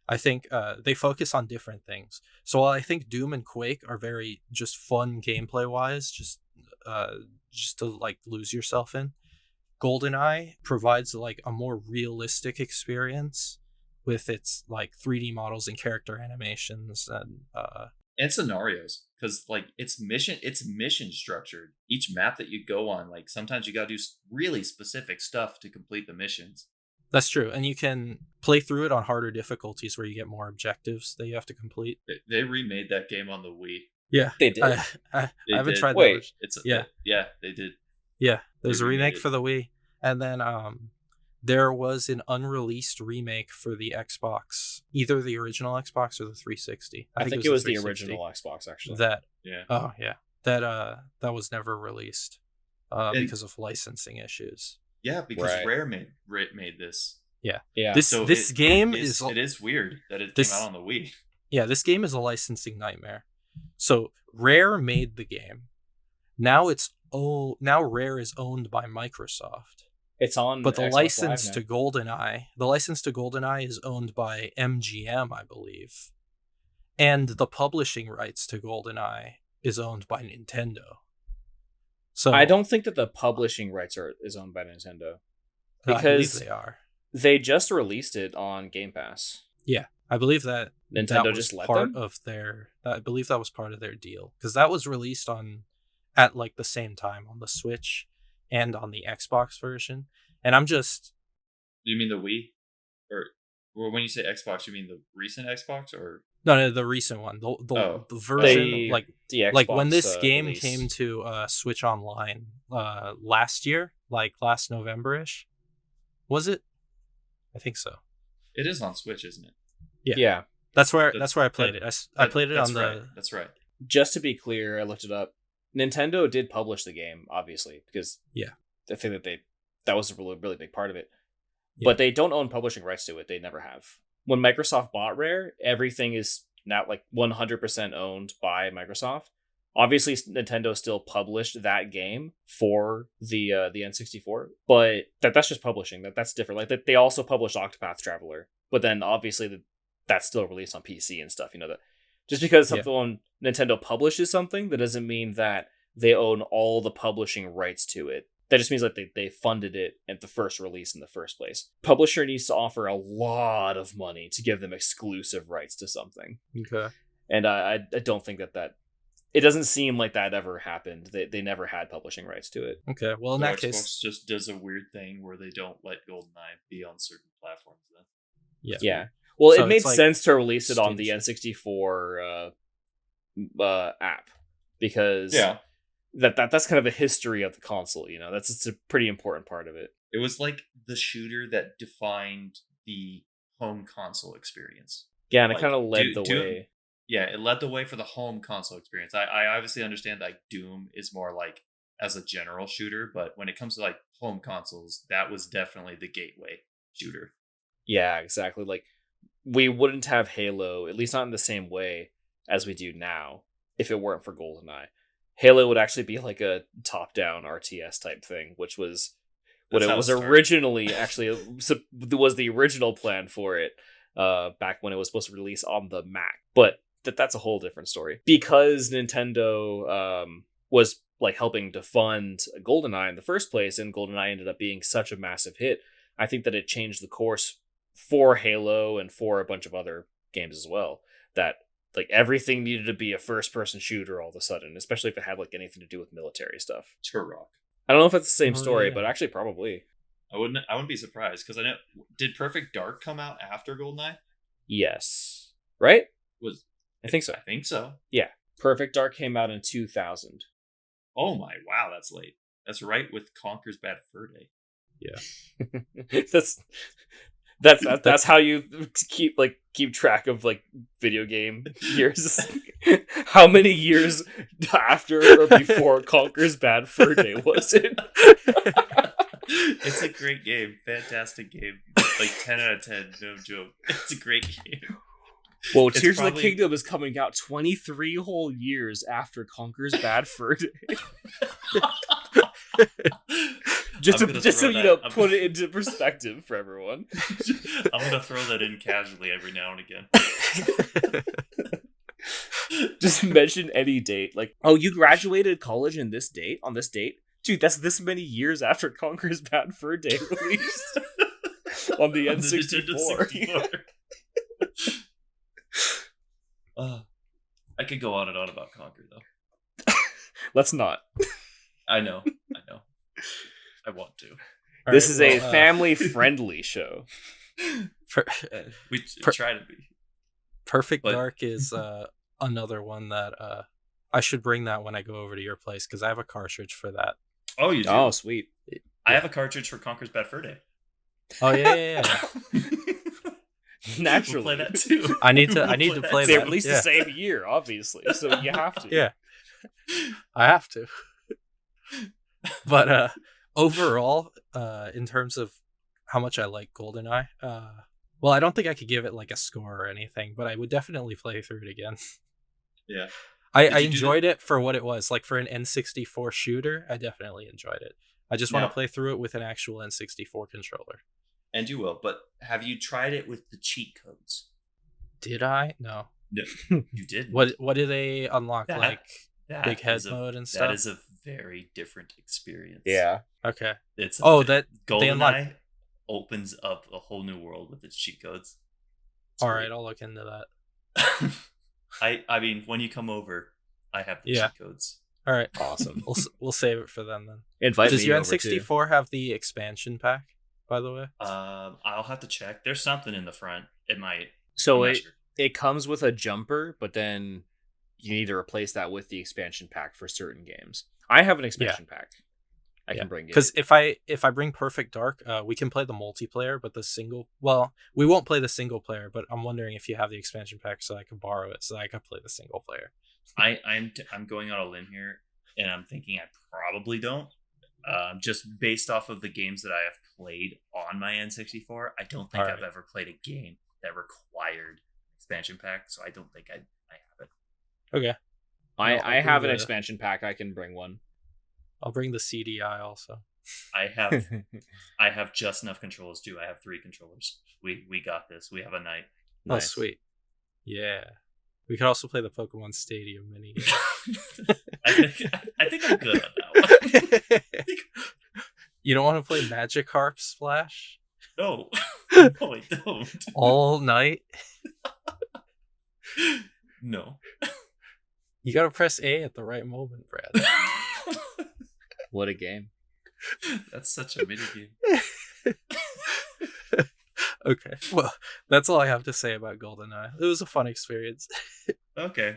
I think they focus on different things. So while I think Doom and Quake are very just fun gameplay wise, just to like lose yourself in, GoldenEye provides like a more realistic experience with its like 3D models and character animations And scenarios, because like it's mission structured. Each map that you go on, like sometimes you gotta do really specific stuff to complete the missions. That's true, and you can play through it on harder difficulties where you get more objectives that you have to complete. They remade that game on the Wii. Yeah, They did. I They haven't did. tried that. Wait. version. Yeah, Yeah. they did. Yeah, there's a remade remake it. for the Wii, and then there was an unreleased remake for the Xbox, either the original Xbox or the 360. I think it was the 360. original Xbox, actually. That Yeah. oh yeah, that was never released And- because of licensing issues. Yeah, because Right. Rare made this. Yeah. This So this it game it is weird that it this- came out on the Wii. Yeah, this game is a licensing nightmare. So Rare made the game. Now now Rare is owned by Microsoft. It's on But the Xbox license Live to GoldenEye is owned by MGM, I believe. And the publishing rights to GoldenEye is owned by Nintendo. So now. I don't think that the publishing rights is owned by Nintendo. I believe because- they are. They just released it on Game Pass. I believe that Nintendo that was just let part them? of their. I believe that was part of their deal because that was released at like the same time on the Switch and on the Xbox version. And I'm just Do you mean the Wii, or when you say Xbox, you mean the recent Xbox, or no the recent one, the version The- like The Xbox, like when this game release. came to Switch Online last year, like last November-ish. Was it? I think so. it is on Switch, isn't it? Yeah. That's where That's- I played that- it. I played it That's on the right. That's right. Just to be clear, I looked it up. Nintendo did publish the game, obviously, because Yeah. I think that was a really, really big part of it. Yeah. But they don't own publishing rights to it. They never have. when Microsoft bought Rare, everything is now like 100% owned by Microsoft. Obviously, Nintendo still published that game for the N64, but that's just publishing. That's different. Like that, they also published Octopath Traveler, but then obviously that's still released on PC and stuff. You know that just because someone Nintendo publishes something, that doesn't mean that they own all the publishing rights to it. That just means like they funded it at the first release in the first place. Publisher needs to offer a lot of money to give them exclusive rights to something. Okay. And I don't think that it doesn't seem like that ever happened. They never had publishing rights to it. Okay. Well, in So that Xbox case, just does a weird thing where they don't let GoldenEye be on certain platforms. Then. Yeah. Well, So it made it's like sense to release it on the Steam. N64 app because Yeah, that's kind of a history of the console. You know, it's a pretty important part of it. it was like the shooter that defined the home console experience. Yeah, and it Like, kind of led the Doom- way. Yeah, it led the way for the home console experience. I obviously understand like Doom is more like as a general shooter, but when it comes to like home consoles, that was definitely the gateway shooter. Yeah, exactly. Like we wouldn't have Halo, at least not in the same way as we do now, if it weren't for GoldenEye. Halo would actually be like a top-down RTS type thing, which was what That's it how was it started. originally. Actually, was the original plan for it back when it was supposed to release on the Mac. But that's a whole different story. Because Nintendo was like helping to fund GoldenEye in the first place, and GoldenEye ended up being such a massive hit, I think that it changed the course for Halo and for a bunch of other games as well. That like everything needed to be a first-person shooter all of a sudden, especially if it had like anything to do with military stuff. Turok. I don't know if it's the same Oh, story, yeah. but actually probably. I wouldn't be surprised because I know did Perfect Dark come out after GoldenEye? Yes. Right? Was I think so. I think so. Perfect Dark came out in 2000. Oh my wow, that's late. That's right with Conker's Bad Fur Day. that's how you keep track of like video game years. How many years after or before Conker's Bad Fur Day was it? It's a great game, fantastic game. Like 10 out of 10, no joke. It's a great game. Well, It's Tears of probably- the Kingdom is coming out 23 whole years after Conker's Bad Fur Day. Just I'm to, gonna just so throw you that- know, I'm put it into perspective for everyone. I'm gonna throw that in casually every now and again. Just mention any date. Like, oh, you graduated college in this date, on this date? Dude, that's this many years after Conker's Bad Fur Day released on the On the N64. Nintendo 64. I could go on and on about Conker though. Let's not. I know. I want to. All This right, is a well, family-friendly show. We Per- try to be. Perfect But- Dark is another one that I should bring that when I go over to your place because I have a cartridge for that. Oh, you do? Oh, sweet. I have a cartridge for Conker's Bad Fur Day. Oh yeah. Naturally. We'll play that too. I need to that play They that. released Yeah. the same year, obviously, so you have to. Yeah, I have to. But overall, in terms of how much I like GoldenEye, well, I don't think I could give it like a score or anything, but I would definitely play through it again. Yeah. I Did you do enjoyed it for what it was. Like for an N64 shooter, I definitely enjoyed it. I just want Now- to play through it with an actual N64 controller. And you will, but have you tried it with the cheat codes? Did I? No. You did. What do they unlock? That- Like That big head is a- mode and That stuff? is a very different experience. Yeah. okay. It's Oh, that they unlock. GoldenEye opens up a whole new world with its cheat codes. It's All great. right, I'll look into that. I mean, when you come over, I have the Yeah. cheat codes. All right, Awesome. we'll save it for them then. Invite Does me your over, too. N64 have the expansion pack? By the way. I'll have to check. There's something in the front. It might. So I'm not it, sure. it comes with a jumper, but then you need to replace that with the expansion pack for certain games. I have an expansion pack. I can bring it. Because if I bring Perfect Dark, we can play the multiplayer, but the single. Well, we won't play the single player, but I'm wondering if you have the expansion pack, so I could borrow it, so I could play the single player. I'm going on a limb here, and I'm thinking I probably don't. Just based off of the games that I have played on my N64, I don't think All I've right. ever played a game that required expansion pack, so I don't think I have it. Okay. I I'll bring have an the- expansion pack. I can bring one. I'll bring the CDI also. I have just enough controllers too. I have 3 controllers. We got this. We have a night. Oh, Nice. sweet. Yeah. We could also play the Pokemon Stadium mini. I think I'm good on that one. You don't want to play Magikarp Splash No, no, I don't. all night? No. You gotta press A at the right moment, Brad. What a game. That's such a mini game. Okay, well, that's all I have to say about GoldenEye. It was a fun experience. Okay.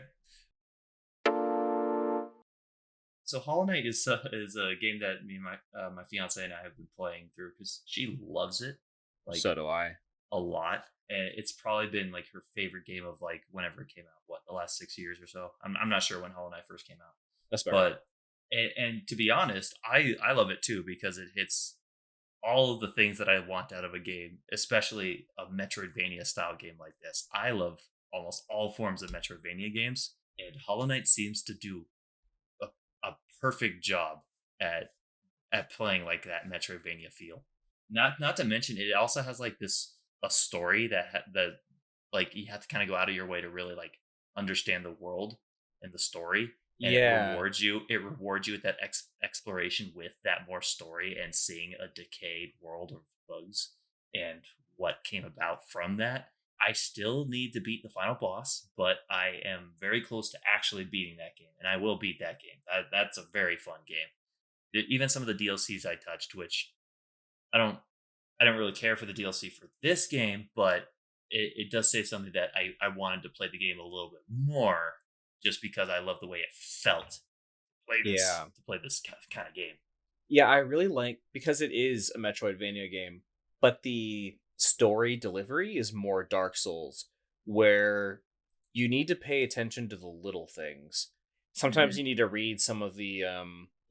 So Hollow Knight is a game that me and my fiance and I have been playing through because she loves it, like So do I. a lot, and it's probably been like her favorite game of like whenever it came out. What, the last 6 years or so? I'm not sure when Hollow Knight first came out, That's fair. but and to be honest, I love it too because it hits all of the things that I want out of a game, especially a Metroidvania style game like this. I love almost all forms of Metroidvania games, and Hollow Knight seems to do a perfect job at playing like that Metroidvania feel. Not to mention, it also has like a story that like you have to kind of go out of your way to really like understand the world and the story. And Yeah. it rewards you with that exploration with that more story and seeing a decayed world of bugs and what came about from that. I still need to beat the final boss, but I am very close to actually beating that game, and I will beat that game. That's a very fun game. Even some of the DLCs I touched, which I don't really care for the DLC for this game, but it does say something that I wanted to play the game a little bit more, just because I love the way it felt to play this kind of game. Yeah, I really like, because it is a Metroidvania game, but the story delivery is more Dark Souls, where you need to pay attention to the little things. Sometimes you need to read some of the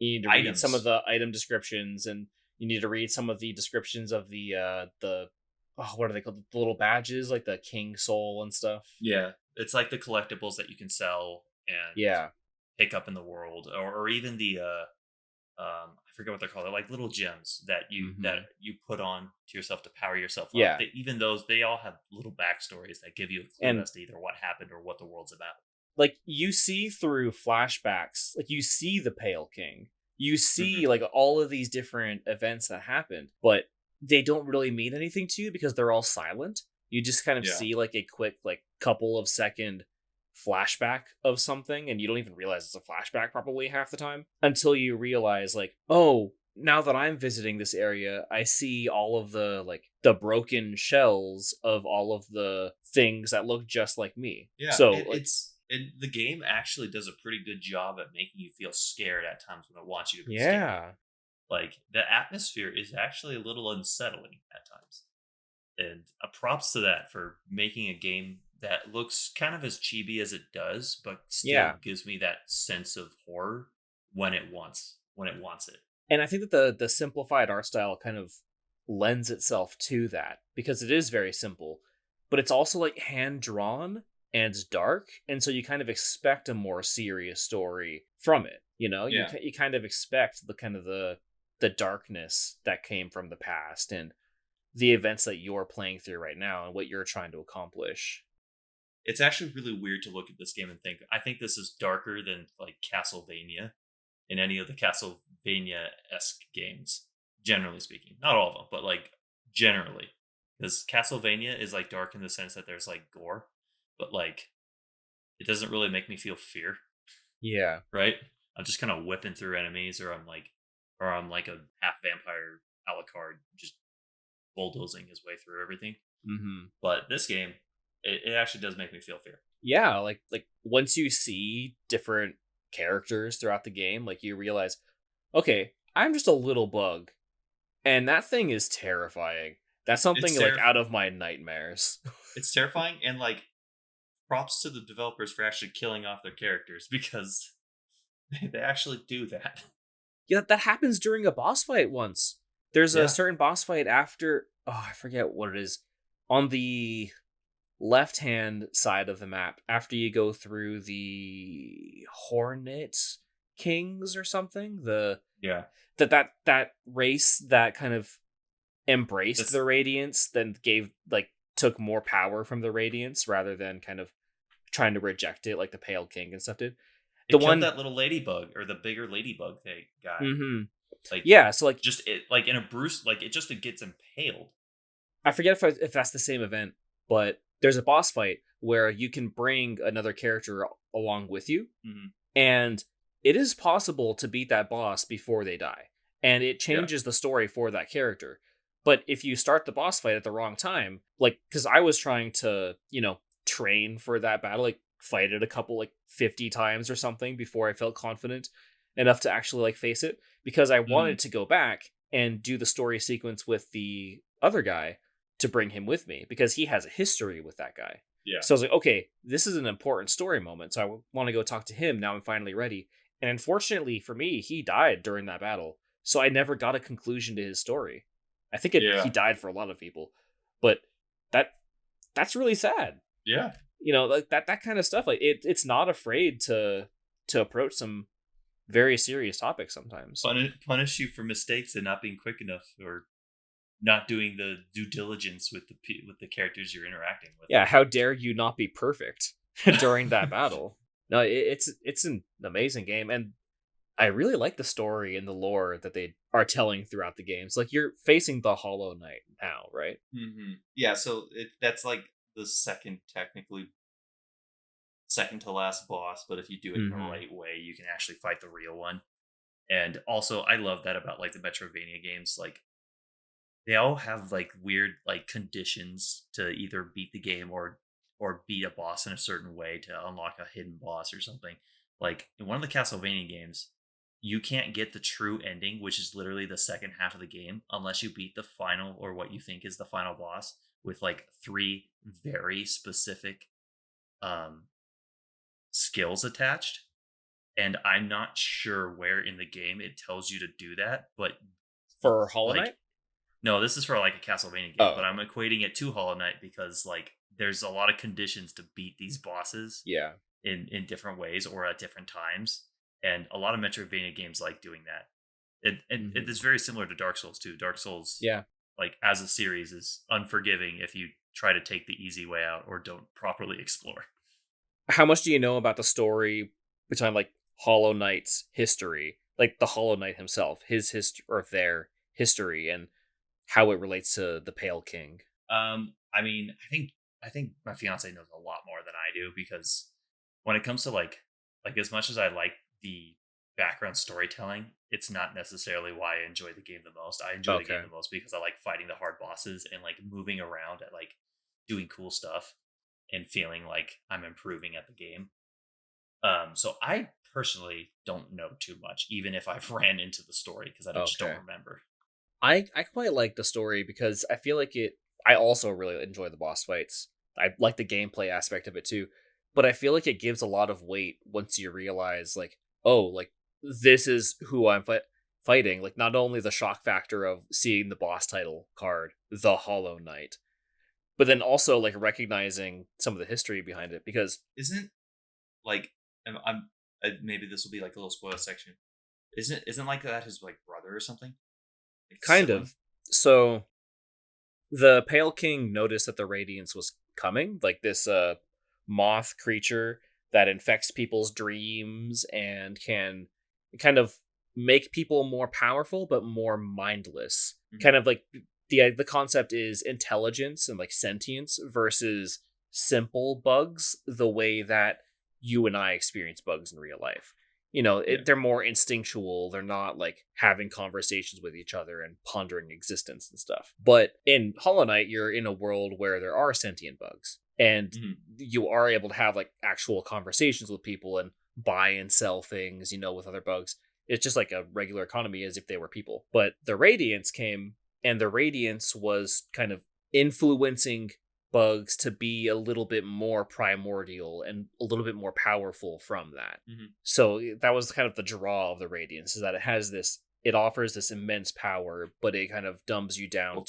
read some of the item descriptions, and you need to read some of the descriptions of the what are they called? The little badges, like the King Soul and stuff. Yeah, it's like the collectibles that you can sell and pick up in the world, or even the I forget what they're called. They're like little gems that you put on to yourself to power yourself up. Yeah. Even those, they all have little backstories that give you a clue as to either what happened or what the world's about. Like, you see through flashbacks, like, you see the Pale King. You see, like, all of these different events that happened, but they don't really mean anything to you because they're all silent. You just kind of see, like, a quick, like, couple of second flashback of something, and you don't even realize it's a flashback probably half the time until you realize, like, oh, now that I'm visiting this area, I see all of the, like, the broken shells of all of the things that look just like me. Yeah, so the game actually does a pretty good job at making you feel scared at times when it wants you to be scared. Like, the atmosphere is actually a little unsettling at times, and props to that for making a game that looks kind of as chibi as it does, but still gives me that sense of horror when it wants it. And I think that the simplified art style kind of lends itself to that, because it is very simple, but it's also like hand drawn and dark, and so you kind of expect a more serious story from it. You know, you kind of expect the kind of the darkness that came from the past and the events that you're playing through right now and what you're trying to accomplish. It's actually really weird to look at this game and think, I think this is darker than like Castlevania in any of the Castlevania-esque games, generally speaking. Not all of them, but like generally. Because Castlevania is like dark in the sense that there's like gore, but like it doesn't really make me feel fear. Yeah. Right? I'm just kind of whipping through enemies, or I'm like a half vampire Alucard just bulldozing his way through everything. Mm-hmm. But this game, it actually does make me feel fear. Yeah, like once you see different characters throughout the game, like you realize, okay, I'm just a little bug, and that thing is terrifying. That's something like out of my nightmares. It's terrifying, and like props to the developers for actually killing off their characters, because they actually do that. Yeah, that happens during a boss fight once. There's a certain boss fight after, I forget what it is, on the left-hand side of the map after you go through the Hornet Kings or something. Yeah. That race that kind of embraced the Radiance, then took more power from the Radiance rather than kind of trying to reject it like the Pale King and stuff did. It killed that little ladybug, or the bigger ladybug thing guy. Mm-hmm. Like, yeah, so like just it like in a Bruce, like it gets impaled. I forget if that's the same event, but there's a boss fight where you can bring another character along with you, and it is possible to beat that boss before they die, and it changes the story for that character. But if you start the boss fight at the wrong time, like, because I was trying to, train for that battle, like fight it a couple, like 50 times or something before I felt confident enough to actually like face it, because I wanted to go back and do the story sequence with the other guy to bring him with me, because he has a history with that guy. Yeah. So I was like, okay, this is an important story moment, so I want to go talk to him. Now I'm finally ready. And unfortunately for me, he died during that battle, so I never got a conclusion to his story. I think he died for a lot of people, but that's really sad. Yeah. Like that kind of stuff. Like it's not afraid to approach some very serious topics sometimes. Punish you for mistakes and not being quick enough, or not doing the due diligence with the characters you're interacting with. Yeah, how dare you not be perfect during that battle? No, it's an amazing game, and I really like the story and the lore that they are telling throughout the games. Like, you're facing the Hollow Knight now, right? Mm-hmm. Yeah, so that's like the second to last boss, but if you do it in the right way, you can actually fight the real one. And also, I love that about like the Metroidvania games. Like, they all have like weird like conditions to either beat the game or beat a boss in a certain way to unlock a hidden boss or something. Like in one of the Castlevania games, you can't get the true ending, which is literally the second half of the game, unless you beat the final, or what you think is the final boss, with like 3 very specific skills attached. And I'm not sure where in the game it tells you to do that, but for Hollow Knight? No, this is for like a Castlevania game, but I'm equating it to Hollow Knight because like there's a lot of conditions to beat these bosses. Yeah. In different ways or at different times. And a lot of Metroidvania games like doing that. It is very similar to Dark Souls too. Dark Souls, like as a series, is unforgiving if you try to take the easy way out or don't properly explore. How much do you know about the story behind like Hollow Knight's history, like the Hollow Knight himself, his history or their history, and how it relates to the Pale King? I mean, I think my fiance knows a lot more than I do, because when it comes to like as much as I like the background storytelling, it's not necessarily why I enjoy the game the most. I enjoy the game the most because I like fighting the hard bosses and like moving around and like doing cool stuff and feeling like I'm improving at the game. So I personally don't know too much, even if I've ran into the story, because I just don't remember. I quite like the story because I feel like I also really enjoy the boss fights. I like the gameplay aspect of it too, but I feel like it gives a lot of weight once you realize like, oh, like this is who I'm fighting. Like, not only the shock factor of seeing the boss title card, the Hollow Knight, but then also like recognizing some of the history behind it, because isn't like I'm maybe this will be like a little spoiler section. Isn't like that his like brother or something? Like kind of. So the Pale King noticed that the Radiance was coming, like this moth creature that infects people's dreams and can kind of make people more powerful but more mindless. Kind of like the concept is intelligence and like sentience versus simple bugs, the way that you and I experience bugs in real life. They're more instinctual. They're not like having conversations with each other and pondering existence and stuff. But in Hollow Knight, you're in a world where there are sentient bugs, and you are able to have like actual conversations with people and buy and sell things, with other bugs. It's just like a regular economy as if they were people. But the Radiance came, and the Radiance was kind of influencing bugs to be a little bit more primordial and a little bit more powerful from that. So that was kind of the draw of the Radiance, is that it offers this immense power, but it kind of dumbs you down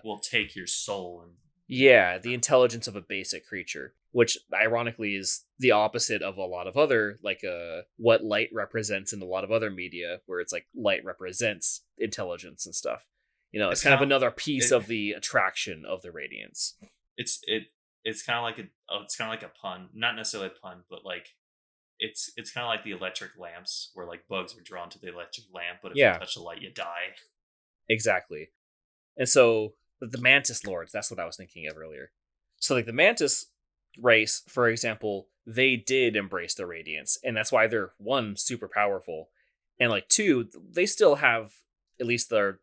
will take your soul and Yeah, the intelligence of a basic creature, which ironically is the opposite of a lot of other, like, what light represents in a lot of other media, where it's like light represents intelligence and stuff. It's It's kind of kind of another piece it, of the attraction of the radiance. it's kind of like it's kind of like a pun, not necessarily a pun, but like it's kind of like the electric lamps, where like bugs are drawn to the electric lamp, but if you Yeah, touch the light, you die. exactly. And so the Mantis Lords, that's what I was thinking of earlier. So like the Mantis race, for example, they did embrace the Radiance, and that's why they're one, super powerful, and like two, they still have, at least the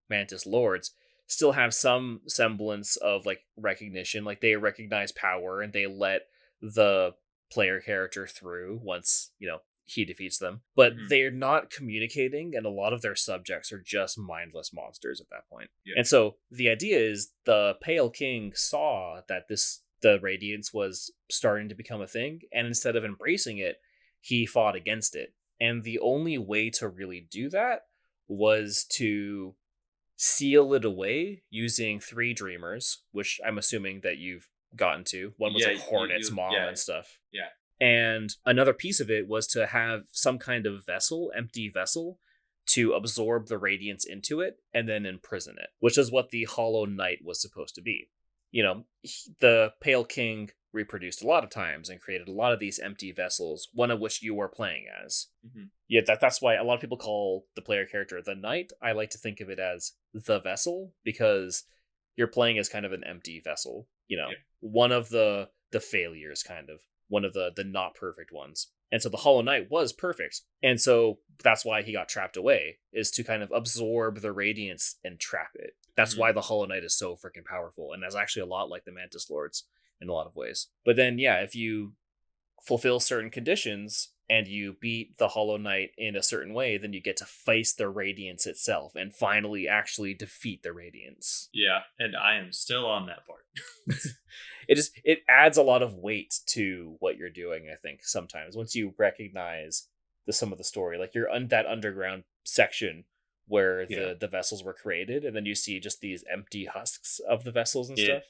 Mantis Lords still have some semblance of like recognition. Like they recognize power and they let the player character through once, he defeats them. But Mhm. they're not communicating, and a lot of their subjects are just mindless monsters at that point. Yeah. And so the idea is the Pale King saw that the Radiance was starting to become a thing, and instead of embracing it, he fought against it. And the only way to really do that was to seal it away using 3 Dreamers, which I'm assuming that you've gotten to. One was Yeah, like Hornet's mom yeah, and stuff. yeah. And another piece of it was to have some kind of vessel, empty vessel, to absorb the radiance into it and then imprison it, which is what the Hollow Knight was supposed to be. The Pale King reproduced a lot of times and created a lot of these empty vessels, one of which you were playing as. Mhm. Yeah, that's why a lot of people call the player character the Knight. I like to think of it as the vessel, because you're playing as kind of an empty vessel. Yeah. One of the failures, kind of one of the not perfect ones. And so the Hollow Knight was perfect, and so that's why he got trapped away, is to kind of absorb the radiance and trap it. That's Mhm. why the Hollow Knight is so freaking powerful, and that's actually a lot like the Mantis Lords in a lot of ways. But then, yeah, if you fulfill certain conditions and you beat the Hollow Knight in a certain way, then you get to face the Radiance itself and finally actually defeat the Radiance. Yeah, and I am still on that part. It adds a lot of weight to what you're doing, I think, sometimes, once you recognize some of the story. Like you're on that underground section where the vessels were created, and then you see just these empty husks of the vessels and Yeah. stuff.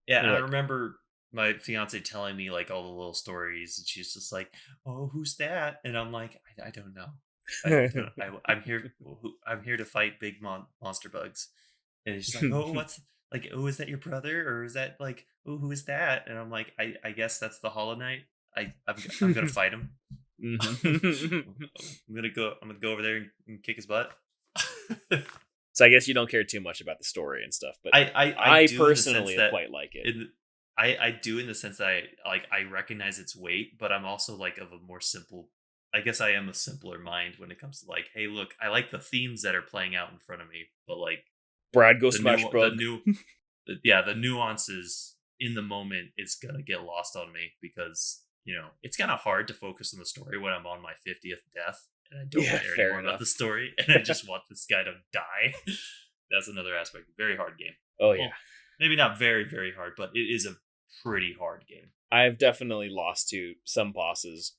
Yeah, and I Like- remember my fiance telling me like all the little stories, and she's just like, "Oh, who's that?" And I'm like, "I don't know. I'm here. I'm here to fight big monster bugs." And she's like, "Oh, what's like? Oh, is that your brother, or is that like? Oh, who is that?" And I'm like, "I guess that's the Hollow Knight. I'm gonna fight him. Mhm. I'm gonna go over there and kick his butt." So I guess you don't care too much about the story and stuff, but I do in the personally sense that quite like it. I do in the sense that I recognize its weight, but I'm also like of a more simple. I guess I am a simpler mind when it comes to like, hey, look, I like the themes that are playing out in front of me, but like Brad go the smash bug. the nuances in the moment is gonna get lost on me, because it's kind of hard to focus on the story when I'm on my 50th death and I don't Yeah, care fair anymore about enough. the story, and I just want this guy to die. That's another aspect. Very hard game. Oh yeah. Well, maybe not very, very hard, but it is a pretty hard game. I've definitely lost to some bosses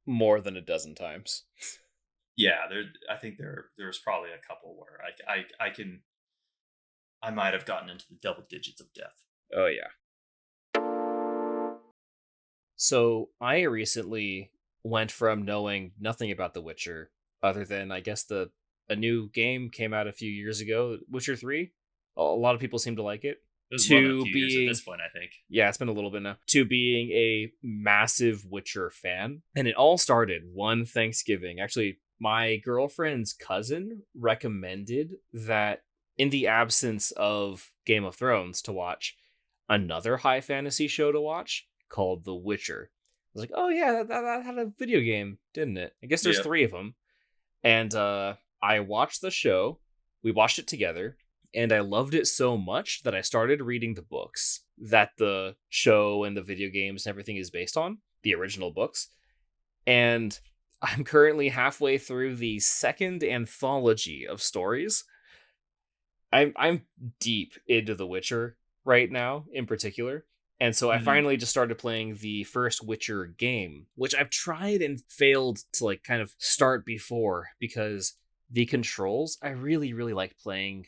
more than a dozen times. Yeah, I think there's probably a couple where I might have gotten into the double digits of death. Oh yeah. So I recently went from knowing nothing about The Witcher, other than I guess a new game came out a few years ago, Witcher 3. A lot of people seem to like it. It was more than a To few years being- at this point, I think. Yeah, it's been a little bit now. To being a massive Witcher fan. And it all started one Thanksgiving. Actually, my girlfriend's cousin recommended that, in the absence of Game of Thrones to watch, another high fantasy show to watch called The Witcher. I was like, oh yeah, that had a video game, didn't it? I guess there's Yep. 3 of them. And I watched the show. We watched it together. And I loved it so much that I started reading the books that the show and the video games and everything is based on, the original books. And I'm currently halfway through the second anthology of stories. I'm deep into The Witcher right now, in particular. And so I Mhm. finally just started playing the first Witcher game, which I've tried and failed to like kind of start before, because the controls, I really, really like playing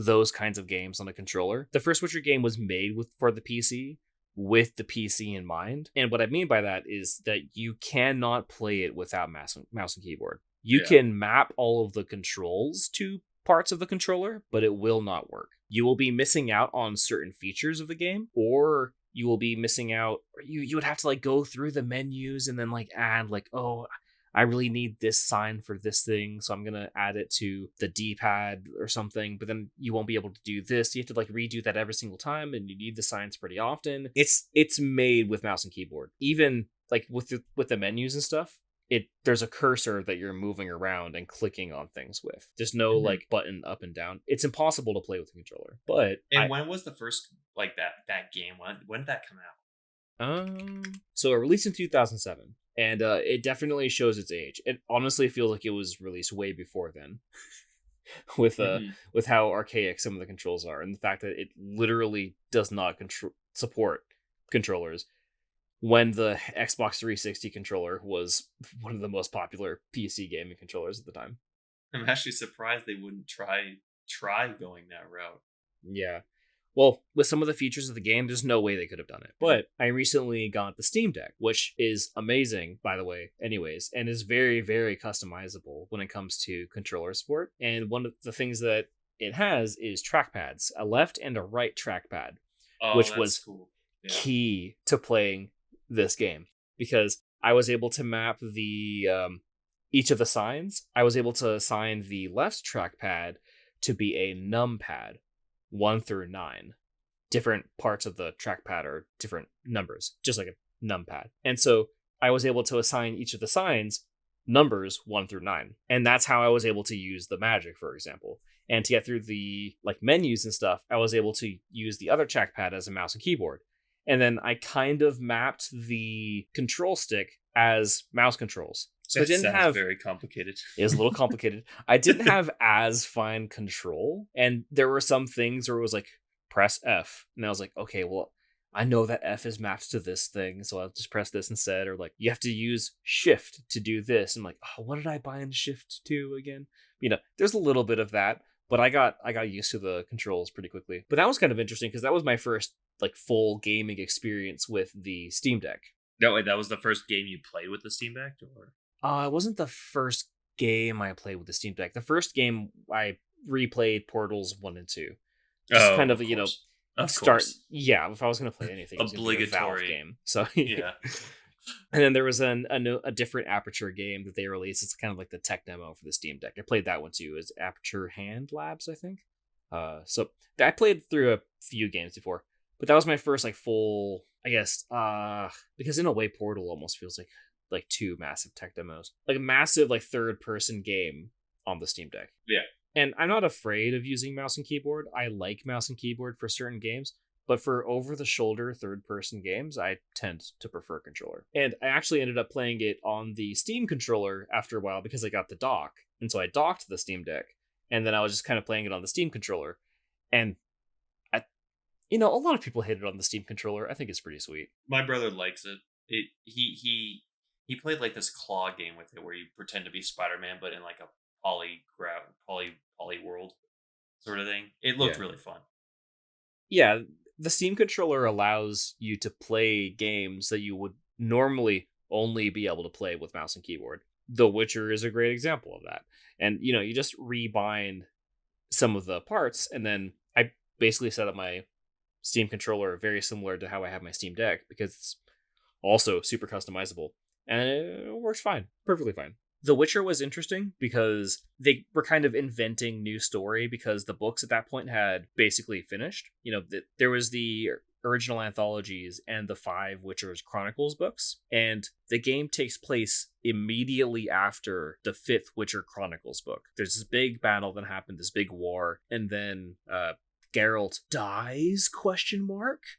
those kinds of games on a controller. The first Witcher game was made for the PC with the PC in mind. And what I mean by that is that you cannot play it without mouse and keyboard. You can map all of the controls to parts of the controller, but it will not work. You will be missing out on certain features of the game, or you will be missing out, you would have to like go through the menus and then like add like, oh, I really need this sign for this thing, so I'm gonna add it to the D-pad or something, but then you won't be able to do this. You have to like redo that every single time, and you need the signs pretty often. It's made with mouse and keyboard. Even like with the menus and stuff, there's a cursor that you're moving around and clicking on things with. There's no like button up and down. It's impossible to play with a controller. But when was the first like that game? When did that come out? So it released in 2007, and it definitely shows its age. It honestly feels like it was released way before then, with how archaic some of the controls are, and the fact that it literally does not support controllers. When the Xbox 360 controller was one of the most popular PC gaming controllers at the time. I'm actually surprised they wouldn't try going that route. Yeah. Well, with some of the features of the game, there's no way they could have done it. But I recently got the Steam Deck, which is amazing, by the way, anyways, and is very, very customizable when it comes to controller support. And one of the things that it has is trackpads, a left and a right trackpad, which was cool. Key to playing this game, because I was able to map the each of the signs. I was able to assign the left trackpad to be a numpad 1 through 9. Different parts of the trackpad are different numbers, just like a numpad. And so I was able to assign each of the signs numbers 1 through 9. And that's how I was able to use the magic, for example. And to get through the like menus and stuff, I was able to use the other trackpad as a mouse and keyboard. And then I kind of mapped the control stick as mouse controls. So that I didn't have very complicated. It was a little complicated. I didn't have as fine control, and there were some things where it was like press F, and I was like, okay, well, I know that F is mapped to this thing, so I'll just press this instead. Or like you have to use Shift to do this. I'm like, oh, what did I bind Shift to again? There's a little bit of that, but I got used to the controls pretty quickly. But that was kind of interesting because that was my first like full gaming experience with the Steam Deck. No, wait, that was the first game you played with the Steam Deck, or? It wasn't the first game I played with the Steam Deck. The first game I replayed Portals 1 and 2. Just kind of start. Yeah, if I was going to play anything, it was gonna be a Valve game. So yeah. And then there was a different Aperture game that they released. It's kind of like the tech demo for the Steam Deck. I played that one too. It's Aperture Hand Labs, I think. So I played through a few games before, but that was my first like full, I guess, because in a way Portal almost feels like two massive tech demos, like a massive like third person game on the Steam Deck. Yeah. And I'm not afraid of using mouse and keyboard. I like mouse and keyboard for certain games, but for over the shoulder third person games, I tend to prefer controller. And I actually ended up playing it on the Steam controller after a while because I got the dock. And so I docked the Steam Deck, and then I was just kind of playing it on the Steam controller. And a lot of people hate it on the Steam controller. I think it's pretty sweet. My brother likes it. He played like this claw game with it where you pretend to be Spider-Man, but in like a poly world sort of thing. It looked really fun. Yeah, the Steam controller allows you to play games that you would normally only be able to play with mouse and keyboard. The Witcher is a great example of that. And you just rebind some of the parts, and then I basically set up my Steam controller very similar to how I have my Steam Deck, because it's also super customizable. And it works fine. Perfectly fine. The Witcher was interesting because they were kind of inventing new story, because the books at that point had basically finished. There was the original anthologies and the 5 Witcher's Chronicles books. And the game takes place immediately after the 5th Witcher Chronicles book. There's this big battle that happened, this big war, and then Geralt dies, ?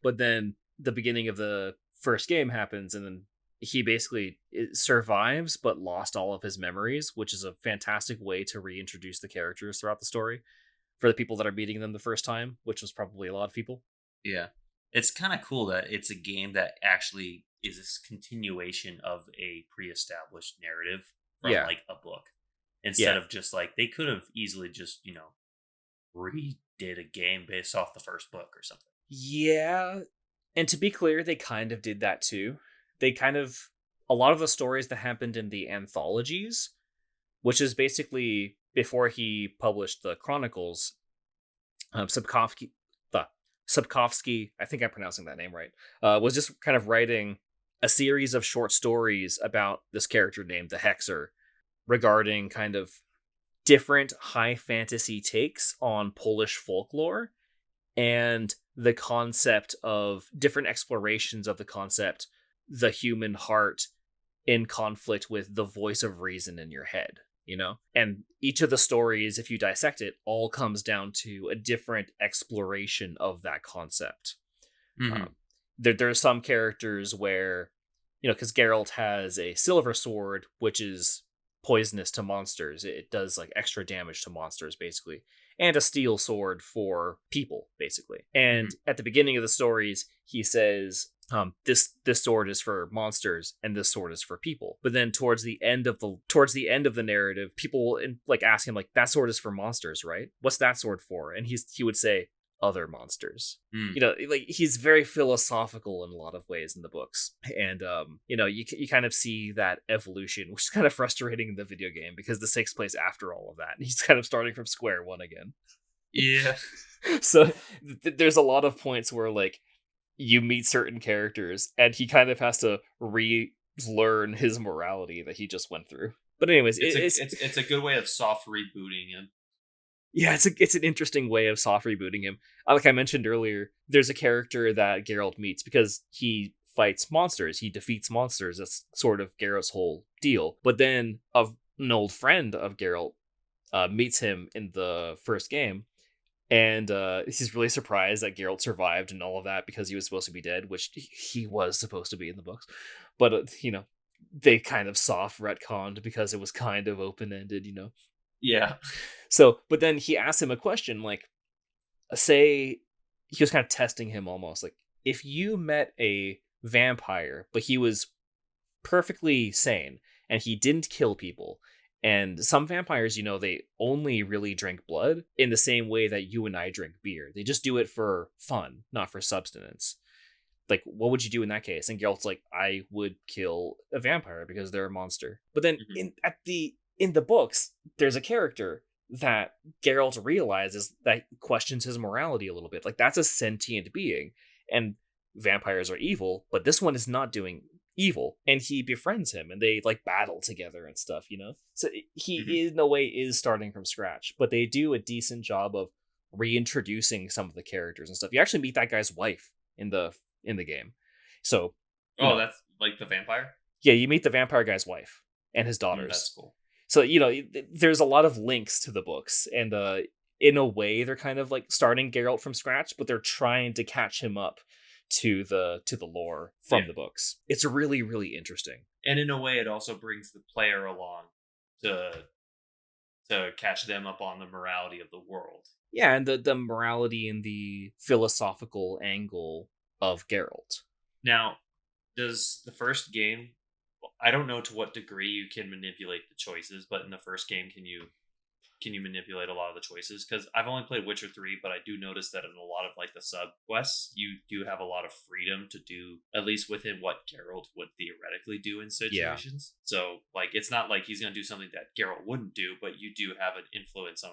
But then the beginning of the first game happens, and then he basically survives but lost all of his memories, which is a fantastic way to reintroduce the characters throughout the story for the people that are meeting them the first time, which was probably a lot of people. Yeah. It's kind of cool that it's a game that actually is a continuation of a pre-established narrative from like a book, instead of just like, they could have easily just, redid a game based off the first book or something. Yeah. And to be clear, they kind of did that too. They kind of, a lot of the stories that happened in the anthologies, which is basically before he published the Chronicles, Sapkowski, I think I'm pronouncing that name right, was just kind of writing a series of short stories about this character named the Hexer, regarding kind of different high fantasy takes on Polish folklore and the concept of different explorations of the concept, the human heart in conflict with the voice of reason in your head, you know? And each of the stories, if you dissect it, all comes down to a different exploration of that concept. There are some characters where, because Geralt has a silver sword, which is poisonous to monsters. It does like extra damage to monsters, basically. And a steel sword for people, basically. And at the beginning of the stories, he says, this sword is for monsters and this sword is for people. But then towards the end of the narrative, people will like ask him, like, that sword is for monsters, right? What's that sword for? And he would say, other monsters. Like, he's very philosophical in a lot of ways in the books. And you kind of see that evolution, which is kind of frustrating in the video game because this takes place after all of that, and he's kind of starting from square one again. Yeah. So there's a lot of points where, like, you meet certain characters and he kind of has to relearn his morality that he just went through. But anyways, it's a good way of soft rebooting him. Yeah, it's an interesting way of soft rebooting him. Like I mentioned earlier, there's a character that Geralt meets because he fights monsters. He defeats monsters. That's sort of Geralt's whole deal. But then an old friend of Geralt meets him in the first game, and he's really surprised that Geralt survived and all of that because he was supposed to be dead, which he was supposed to be in the books. But, they kind of soft retconned because it was kind of open-ended, Yeah. So, but then he asked him a question, like, say, he was kind of testing him almost, like, if you met a vampire, but he was perfectly sane, and he didn't kill people, and some vampires, they only really drink blood in the same way that you and I drink beer. They just do it for fun, not for substance. Like, what would you do in that case? And Geralt's like, I would kill a vampire because they're a monster. But then in the books, there's a character that Geralt realizes that questions his morality a little bit. Like, that's a sentient being, and vampires are evil, but this one is not doing evil, and he befriends him, and they like battle together and stuff, So he in a way is starting from scratch, but they do a decent job of reintroducing some of the characters and stuff. You actually meet that guy's wife in the game. So that's like the vampire? Yeah, you meet the vampire guy's wife and his daughters. That's cool. So, there's a lot of links to the books, and in a way, they're kind of like starting Geralt from scratch, but they're trying to catch him up to the lore from the books. It's really, really interesting. And in a way, it also brings the player along to catch them up on the morality of the world. Yeah, and the morality and the philosophical angle of Geralt. Now, does the first game, I don't know to what degree you can manipulate the choices, but in the first game, can you manipulate a lot of the choices? Because I've only played Witcher 3, but I do notice that in a lot of like the sub quests, you do have a lot of freedom to do, at least within what Geralt would theoretically do in situations. Yeah. So like, it's not like he's going to do something that Geralt wouldn't do, but you do have an influence on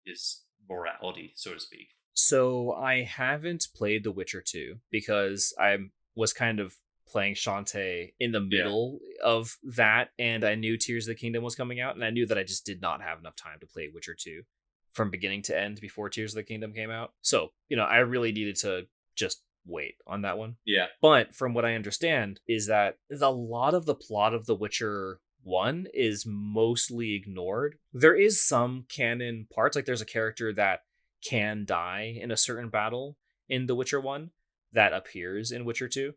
his morality, so to speak. So I haven't played The Witcher 2 because I was kind of playing Shantae in the middle of that, and I knew Tears of the Kingdom was coming out, and I knew that I just did not have enough time to play Witcher 2 from beginning to end before Tears of the Kingdom came out. So, I really needed to just wait on that one. Yeah. But from what I understand is that a lot of the plot of The Witcher 1 is mostly ignored. There is some canon parts, like there's a character that can die in a certain battle in The Witcher 1 that appears in Witcher 2.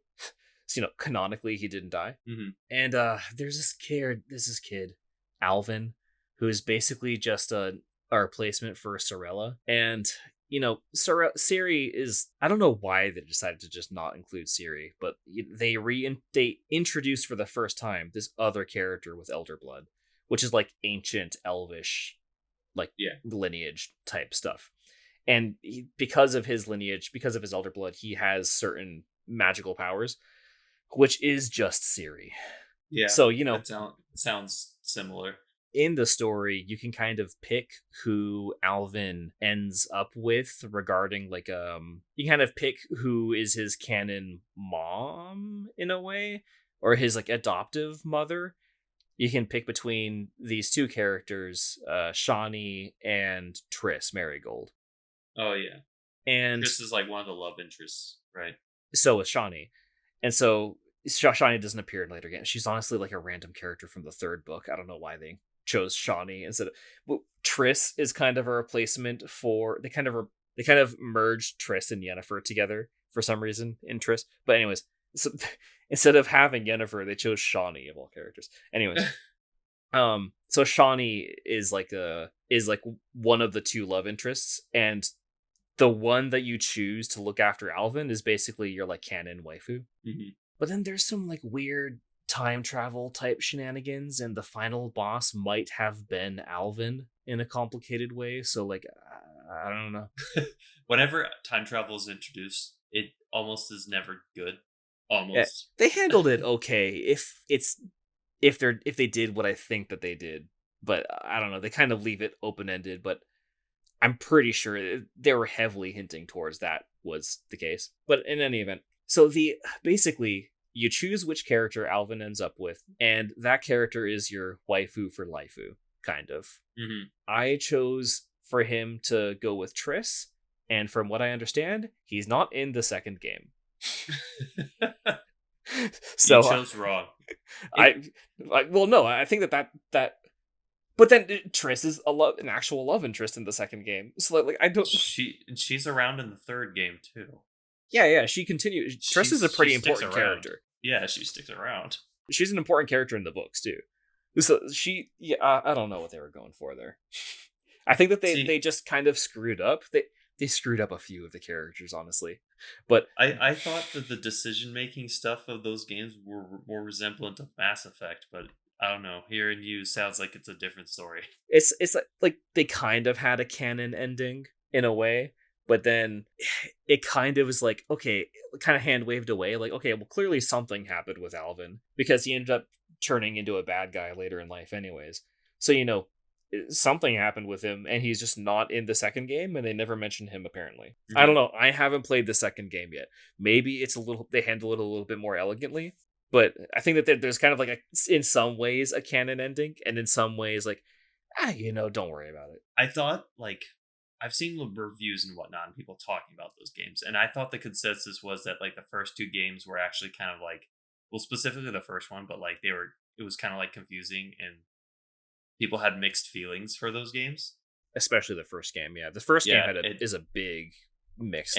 So, canonically, he didn't die. Mm-hmm. And there's this kid, Alvin, who is basically just a replacement for Sorella. And, Ciri is, I don't know why they decided to just not include Ciri, but they introduced for the first time this other character with Elder Blood, which is like ancient Elvish, lineage type stuff. And because of his lineage, because of his elder blood, he has certain magical powers, which is just Ciri. Yeah. So, that sounds similar. in the story, you can kind of pick who Alvin ends up with regarding like you kind of pick who is his canon mom in a way, or his like adoptive mother. You can pick between these two characters, Shawnee and Triss Marigold. Oh yeah. And This is like one of the love interests, right? so is Shawnee. And so Shawnee doesn't appear in later games. She's honestly like a random character from the third book. I don't know why they chose Shawnee instead of. Well, Triss is kind of a replacement for they kind of merged Triss and Yennefer together for some reason in Triss. But anyways, so instead of having Yennefer, they chose Shawnee of all characters. Anyways, so Shawnee is like one of the two love interests, and the one that you choose to look after Alvin is basically your like canon waifu. Mm-hmm. But then there's some like weird time travel type shenanigans, and the final boss might have been Alvin in a complicated way. So like, I don't know. Whenever time travel is introduced, it almost is never good. Almost. They handled it okay. If they did what I think that they did, but I don't know. They kind of leave it open ended, but I'm pretty sure they were heavily hinting towards that was the case. But in any event, so basically you choose which character Alvin ends up with, and that character is your waifu for laifu, kind of. Mm-hmm. I chose for him to go with Triss, and from what I understand, he's not in the second game. So you chose wrong. I think that. But then Triss is an actual love interest in the second game. So like I don't. She's around in the third game too. Yeah, she continues. Triss is a pretty important character. Yeah, she sticks around. She's an important character in the books too. So I don't know what they were going for there. I think that they just kind of screwed up. They screwed up a few of the characters, honestly. But I thought that the decision making stuff of those games were more resemblant of Mass Effect, but I don't know. Hearing you sounds like it's a different story. It's like they kind of had a canon ending in a way, but then it kind of was like, okay, kind of hand waved away. Like, okay, well, clearly something happened with Alvin because he ended up turning into a bad guy later in life anyways. So, something happened with him and he's just not in the second game and they never mentioned him apparently. Mm-hmm. I don't know. I haven't played the second game yet. Maybe they handle it a little bit more elegantly. But I think that there's kind of like in some ways a canon ending, and in some ways like, don't worry about it. I thought like I've seen reviews and whatnot and people talking about those games, and I thought the consensus was that like the first two games were actually kind of like, well, specifically the first one, but like it was kind of like confusing and people had mixed feelings for those games. Especially the first game, yeah. The first game is a big mixed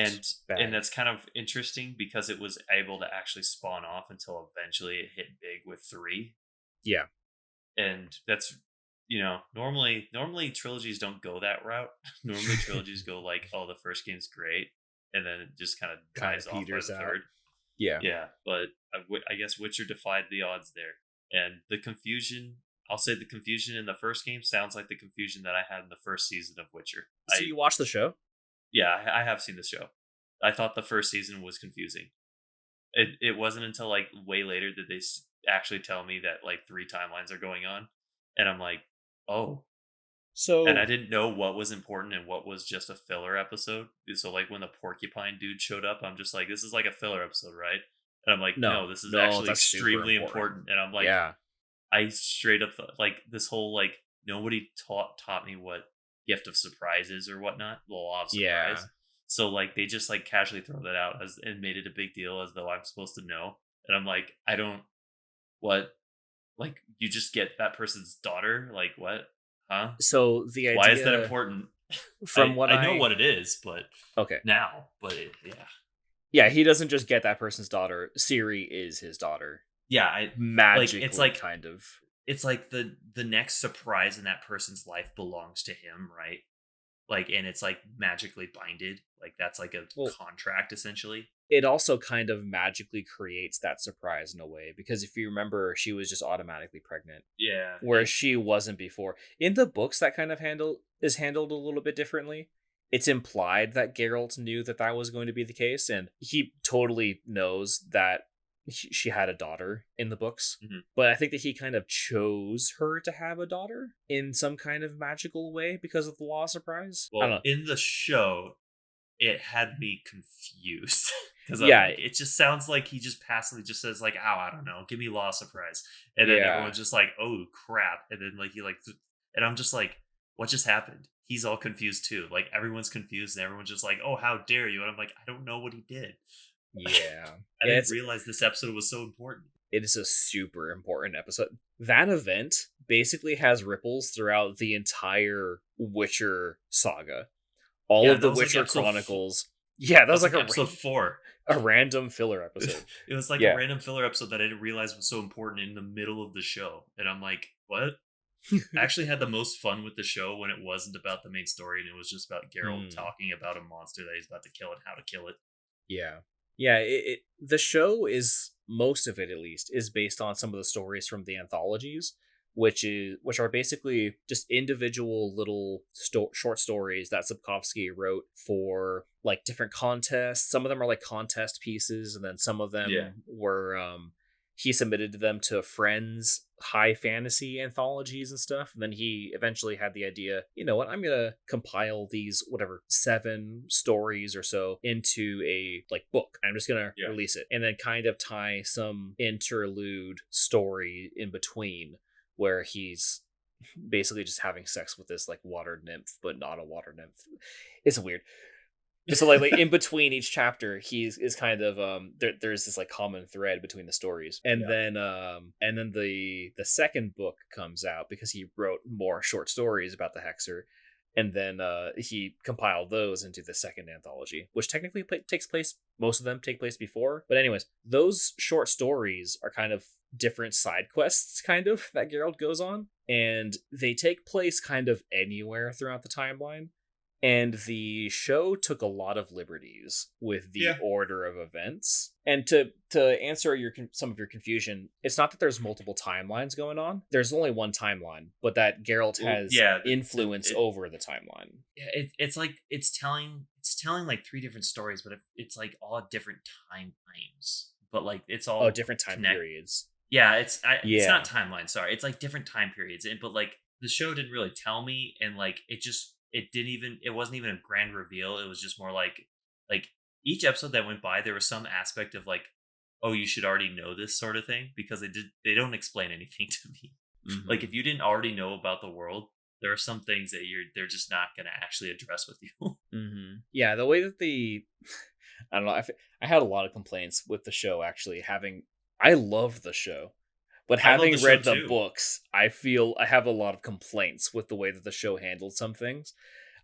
bag. And that's kind of interesting because it was able to actually spawn off until eventually it hit big with 3. Yeah. And that's normally trilogies don't go that route. Normally trilogies go like, oh, the first game's great, and then it just kind of dies off by the third. Yeah, but I guess Witcher defied the odds there, and the confusion. I'll say the confusion in the first game sounds like the confusion that I had in the first season of Witcher. So you watched the show? Yeah, I have seen the show. I thought the first season was confusing. It wasn't until like way later that they actually tell me that like 3 timelines are going on, and I'm like, oh. So and I didn't know what was important and what was just a filler episode. So like when the porcupine dude showed up, I'm just like, this is like a filler episode, right? And I'm like, no, this is actually extremely important. And I'm like, yeah. I straight up like this whole like nobody taught me what gift of surprise is or whatnot. Law of surprise. Yeah. So like they just like casually throw that out and made it a big deal as though I'm supposed to know. And I'm like, I don't. What? Like you just get that person's daughter? Like what? Huh? So the idea. Why is that important? From what I know what it is, but okay. Now, but yeah, he doesn't just get that person's daughter. Ciri is his daughter. Yeah, magically, it's like kind of. It's like the next surprise in that person's life belongs to him, right? Like, and it's like magically binded. Like that's like a contract essentially. It also kind of magically creates that surprise in a way because if you remember, she was just automatically pregnant. Yeah, whereas she wasn't before. In the books, that kind of is handled a little bit differently. it's implied that Geralt knew that that was going to be the case, and he totally knows that she had a daughter in the books. Mhm. But I think that he kind of chose her to have a daughter in some kind of magical way because of the Law of Surprise. I don't Well, know. in the show, it had me confused because Yeah. like, it just sounds like he just passively just says like, "Oh, I don't know, give me Law of Surprise," and then Yeah. everyone's just like, "Oh crap!" And then like he like, and I'm just like, "What just happened?" He's all confused too. Like everyone's confused, and everyone's just like, "Oh, how dare you?" And I'm like, "I don't know what he did. Yeah. I Yeah, didn't realize this episode was so important." it is a super important episode. That event basically has ripples throughout the entire Witcher saga. All Yeah, of that the was like Witcher episode Chronicles. Yeah, that was like episode 4. a random filler episode. It was like a Yeah. random filler episode that I didn't realize was so important in the middle of the show, and I'm like, "What?" I actually had the most fun with the show when it wasn't about the main story and it was just about Geralt talking about a monster that he's about to kill and how to kill it. Yeah. Yeah, the show is, most of it at least, is based on some of the stories from the anthologies, which are basically just individual little short stories that Sapkowski wrote for like different contests. Some of them are like contest pieces, and then some of them Yeah. were he submitted them to friends high fantasy anthologies and stuff, and then he eventually had the idea, you know what, I'm gonna compile these whatever 7 stories or so into a like book. I'm just gonna Yeah. release it, and then kind of tie some interlude story in between where he's basically just having sex with this like water nymph, but not a water nymph. It's weird. So like in between each chapter, he's is kind of there's this like common thread between the stories, and Yeah. then the second book comes out because he wrote more short stories about the Hexer, and then he compiled those into the second anthology, which technically takes place. Most of them take place before, but anyways, those short stories are kind of different side quests, kind of that Geralt goes on, and they take place kind of anywhere throughout the timeline. And the show took a lot of liberties with the Yeah. order of events. And to answer some of your confusion, it's not that there's multiple timelines going on. There's only one timeline, but that Geralt Well, has yeah, influence over the timeline. Yeah, it's like it's telling like 3 different stories, but it's like all at different times. But like it's all Oh, different time connect- periods. Yeah, it's Yeah. not timeline. Sorry, it's like different time periods. But like the show didn't really tell me, and like it wasn't even a grand reveal. It was just more like each episode that went by, there was some aspect of like, oh, you should already know this sort of thing because they don't explain anything to me. Mhm. Like if you didn't already know about the world, there are some things that they're just not going to actually address with you. Yeah, the way that I don't know, I had a lot of complaints with the show actually. I loved the show, but I love having the show read the too. books, I feel I have a lot of complaints with the way that the show handled some things.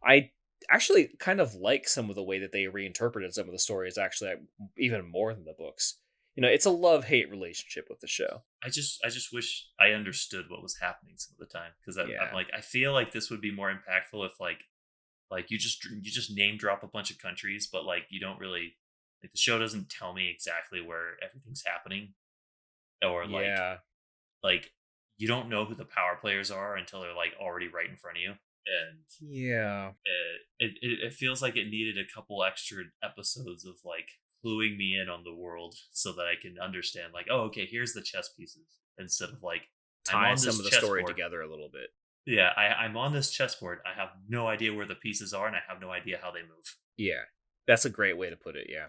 I actually kind of like some of the way that they reinterpreted some of the stories, actually, even more than the books. You know, it's a love-hate relationship with the show. I just wish I understood what was happening some of the time because Yeah. I'm like I feel like this would be more impactful if like you just name drop a bunch of countries, but like you don't really like the show doesn't tell me exactly where everything's happening, or Yeah. like you don't know who the power players are until they're like already right in front of you, and Yeah. it feels like it needed a couple extra episodes of like cluing me in on the world so that I can understand like, oh, okay, here's the chess pieces instead of like I'm Tie on some this of the story chessboard. together a little bit. Yeah, I'm on this chessboard. I have no idea where the pieces are, and I have no idea how they move. Yeah. That's a great way to put it, yeah.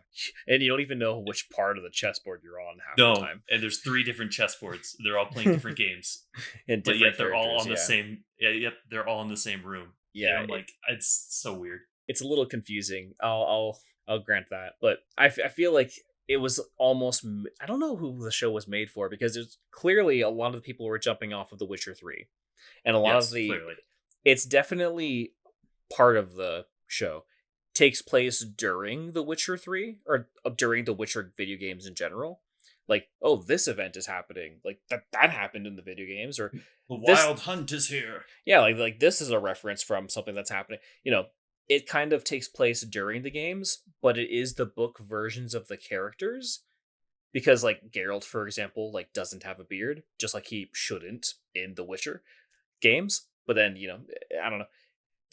And you don't even know which part of the chessboard you're on half No, the time. and there's 3 different chessboards. They're all playing different games, And but different yet they're all on the characters, yeah. same. Yeah, yep, they're all in the same room. Yeah, and I'm like, it's so weird. it's a little confusing. I'll grant that, but I feel like it was almost. I don't know who the show was made for because it's clearly a lot of the people were jumping off of The Witcher 3, and a lot Yes, of the. clearly. It's definitely part of the show takes place during The Witcher 3 or during the Witcher video games in general. Like, oh, this event is happening. Like that happened in the video games, or The this- Wild Hunt is here. yeah, like this is a reference from something that's happening. You know, it kind of takes place during the games, but it is the book versions of the characters. Because like Geralt, for example, like doesn't have a beard, just like he shouldn't in the Witcher games. But then, you know, I don't know.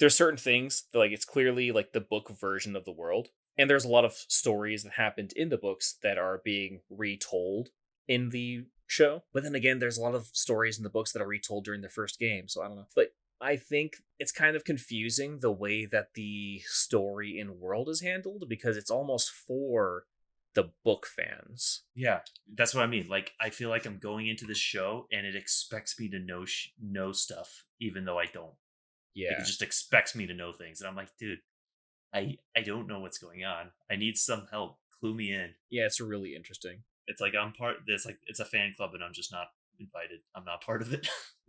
there's certain things that, like, it's clearly like the book version of the world, and there's a lot of stories that happened in the books that are being retold in the show. But then again, there's a lot of stories in the books that are retold during the first game, so I don't know. But I think it's kind of confusing the way that the story in world is handled, because it's almost for the book fans. Yeah, that's what I mean. Like, I feel like I'm going into this show and it expects me to know stuff, even though I don't. Like, Yeah. it just expects me to know things, and I'm like, dude, I don't know what's going on. I need some help. Clue me in. Yeah, it's really interesting. It's like I'm part. It's like it's a fan club, and I'm just not invited. I'm not part of it.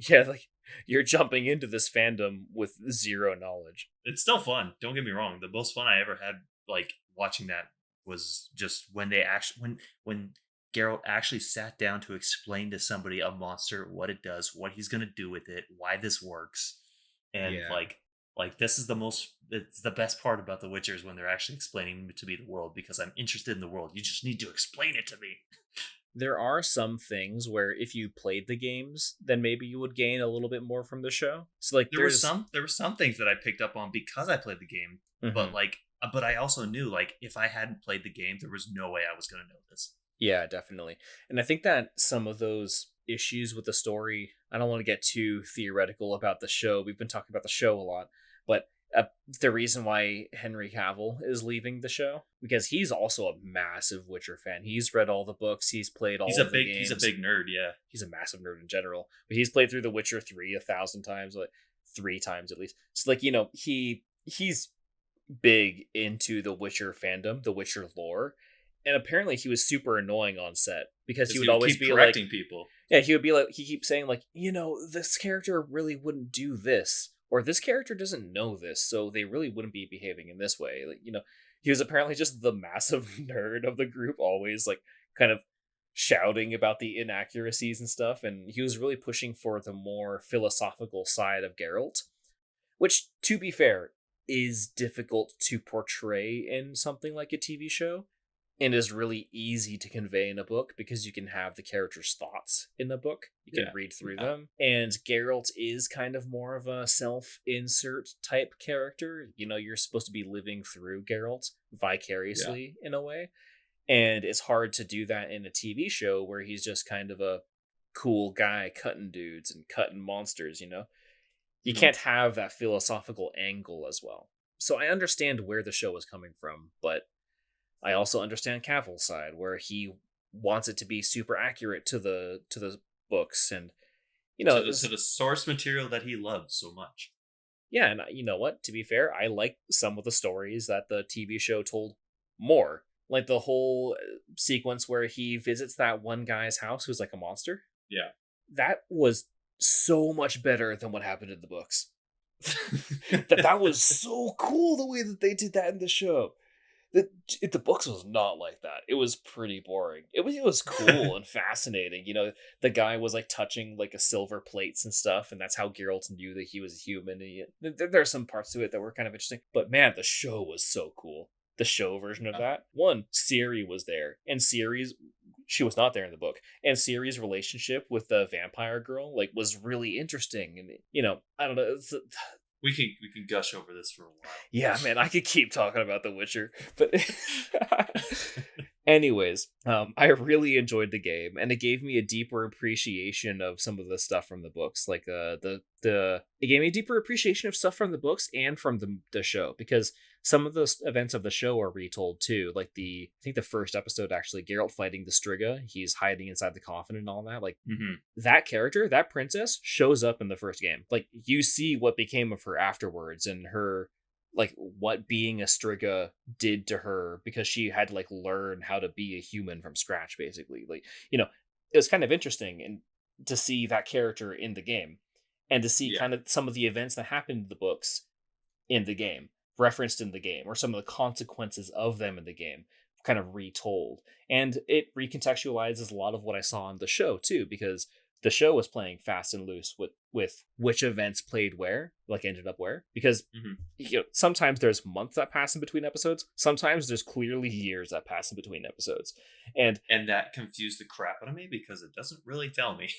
Yeah, like, you're jumping into this fandom with zero knowledge. It's still fun. Don't get me wrong. The most fun I ever had, like, watching that was just when they actually when Geralt actually sat down to explain to somebody a monster, what it does, what he's gonna do with it, why this works, and Yeah. like this is the most. It's the best part about The Witcher is when they're actually explaining to me the world, because I'm interested in the world. You just need to explain it to me. There are some things where if you played the games, then maybe you would gain a little bit more from the show. So, like, There were some things that I picked up on because I played the game, but Mhm. like, but I also knew, like, if I hadn't played the game, there was no way I was gonna know this. Yeah, definitely. And I think that some of those issues with the story, I don't want to get too theoretical about the show. We've been talking about the show a lot, but the reason why Henry Cavill is leaving the show, because he's also a massive Witcher fan. He's read all the books, he's played all of the games. He's a big nerd, yeah. He's a massive nerd in general, but he's played through The Witcher 3 1,000 times, like 3 times at least. So, like, he's big into the Witcher fandom, the Witcher lore, and apparently he was super annoying on set because he would always keep be correcting like, people. yeah, he would be like, he keeps saying like, this character really wouldn't do this, or this character doesn't know this, so they really wouldn't be behaving in this way. Like, he was apparently just the massive nerd of the group, always like kind of shouting about the inaccuracies and stuff, and he was really pushing for the more philosophical side of Geralt, which, to be fair, is difficult to portray in something like a TV show, and is really easy to convey in a book because you can have the character's thoughts in the book. You can Yeah. read through them. And Geralt is kind of more of a self-insert type character. You're supposed to be living through Geralt vicariously in a way. And it's hard to do that in a TV show where he's just kind of a cool guy cutting dudes and cutting monsters, You can't have that philosophical angle as well. So I understand where the show is coming from, but I also understand Cavill's side, where he wants it to be super accurate to the books, and To the source material that he loves so much. yeah, and you know what? To be fair, I like some of the stories that the TV show told more, like the whole sequence where he visits that one guy's house who's like a monster. Yeah. That was so much better than what happened in the books. that was so cool the way that they did that in the show. The books was not like that. It was pretty boring. It was cool and fascinating. The guy was like touching like a silver plates and stuff, and that's how Geralt knew that he was a human. And there are some parts to it that were kind of interesting, but man, the show was so cool. The show version of that one, Ciri was there, and Ciri's she was not there in the book, and Ciri's relationship with the vampire girl was really interesting, and I don't know. We can gush over this for a while. Yeah, man, I could keep talking about The Witcher, but anyways, I really enjoyed the game, and it gave me a deeper appreciation of some of the stuff from the books. Like it gave me a deeper appreciation of stuff from the books and from the show, because some of the events of the show are retold too. Like I think the first episode, actually, Geralt fighting the Striga, he's hiding inside the coffin and all that. Like that character, that princess, shows up in the first game. Like, you see what became of her afterwards, and her what being a Striga did to her, because she had to learn how to be a human from scratch, basically. It was kind of interesting and to see that character in the game, and to see kind of some of the events that happened in the books in the game, referenced in the game, or some of the consequences of them in the game kind of retold. And it recontextualizes a lot of what I saw on the show too, because the show was playing fast and loose with which events played where, ended up where, because sometimes there's months that pass in between episodes, sometimes there's clearly years that pass in between episodes, and that confused the crap out of me because it doesn't really tell me.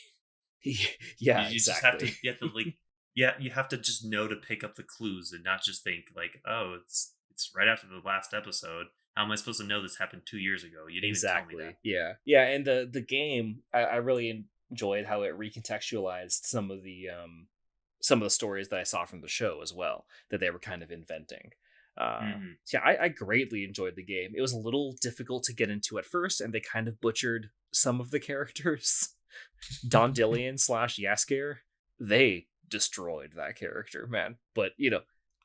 yeah, you exactly. just have to Yeah, you have to just know to pick up the clues and not just think like, oh, it's right after the last episode. How am I supposed to know this happened 2 years ago? You didn't even tell me that. Yeah, and the game, I really enjoyed how it recontextualized some of the stories that I saw from the show as well, that they were kind of inventing. So yeah, I greatly enjoyed the game. It was a little difficult to get into at first, and they kind of butchered some of the characters. Dondillion / Yasker, they destroyed that character, man. But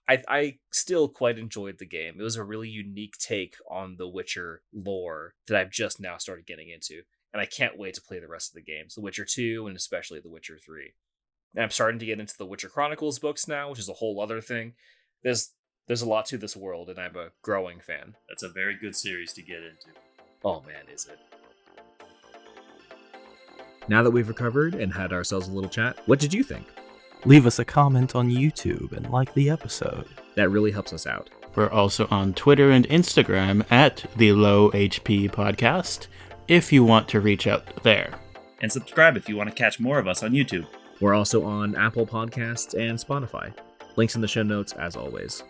I still quite enjoyed the game. It was a really unique take on the Witcher lore that I've just now started getting into, and I can't wait to play the rest of the games, The Witcher 2 and especially The Witcher 3. And I'm starting to get into the Witcher Chronicles books now, which is a whole other thing. There's a lot to this world, and I'm a growing fan. That's a very good series to get into. Oh man, is it? Now that we've recovered and had ourselves a little chat, what did you think? Leave us a comment on YouTube and like the episode. That really helps us out. We're also on Twitter and Instagram at the Low HP Podcast if you want to reach out there. And subscribe if you want to catch more of us on YouTube. We're also on Apple Podcasts and Spotify. Links in the show notes as always.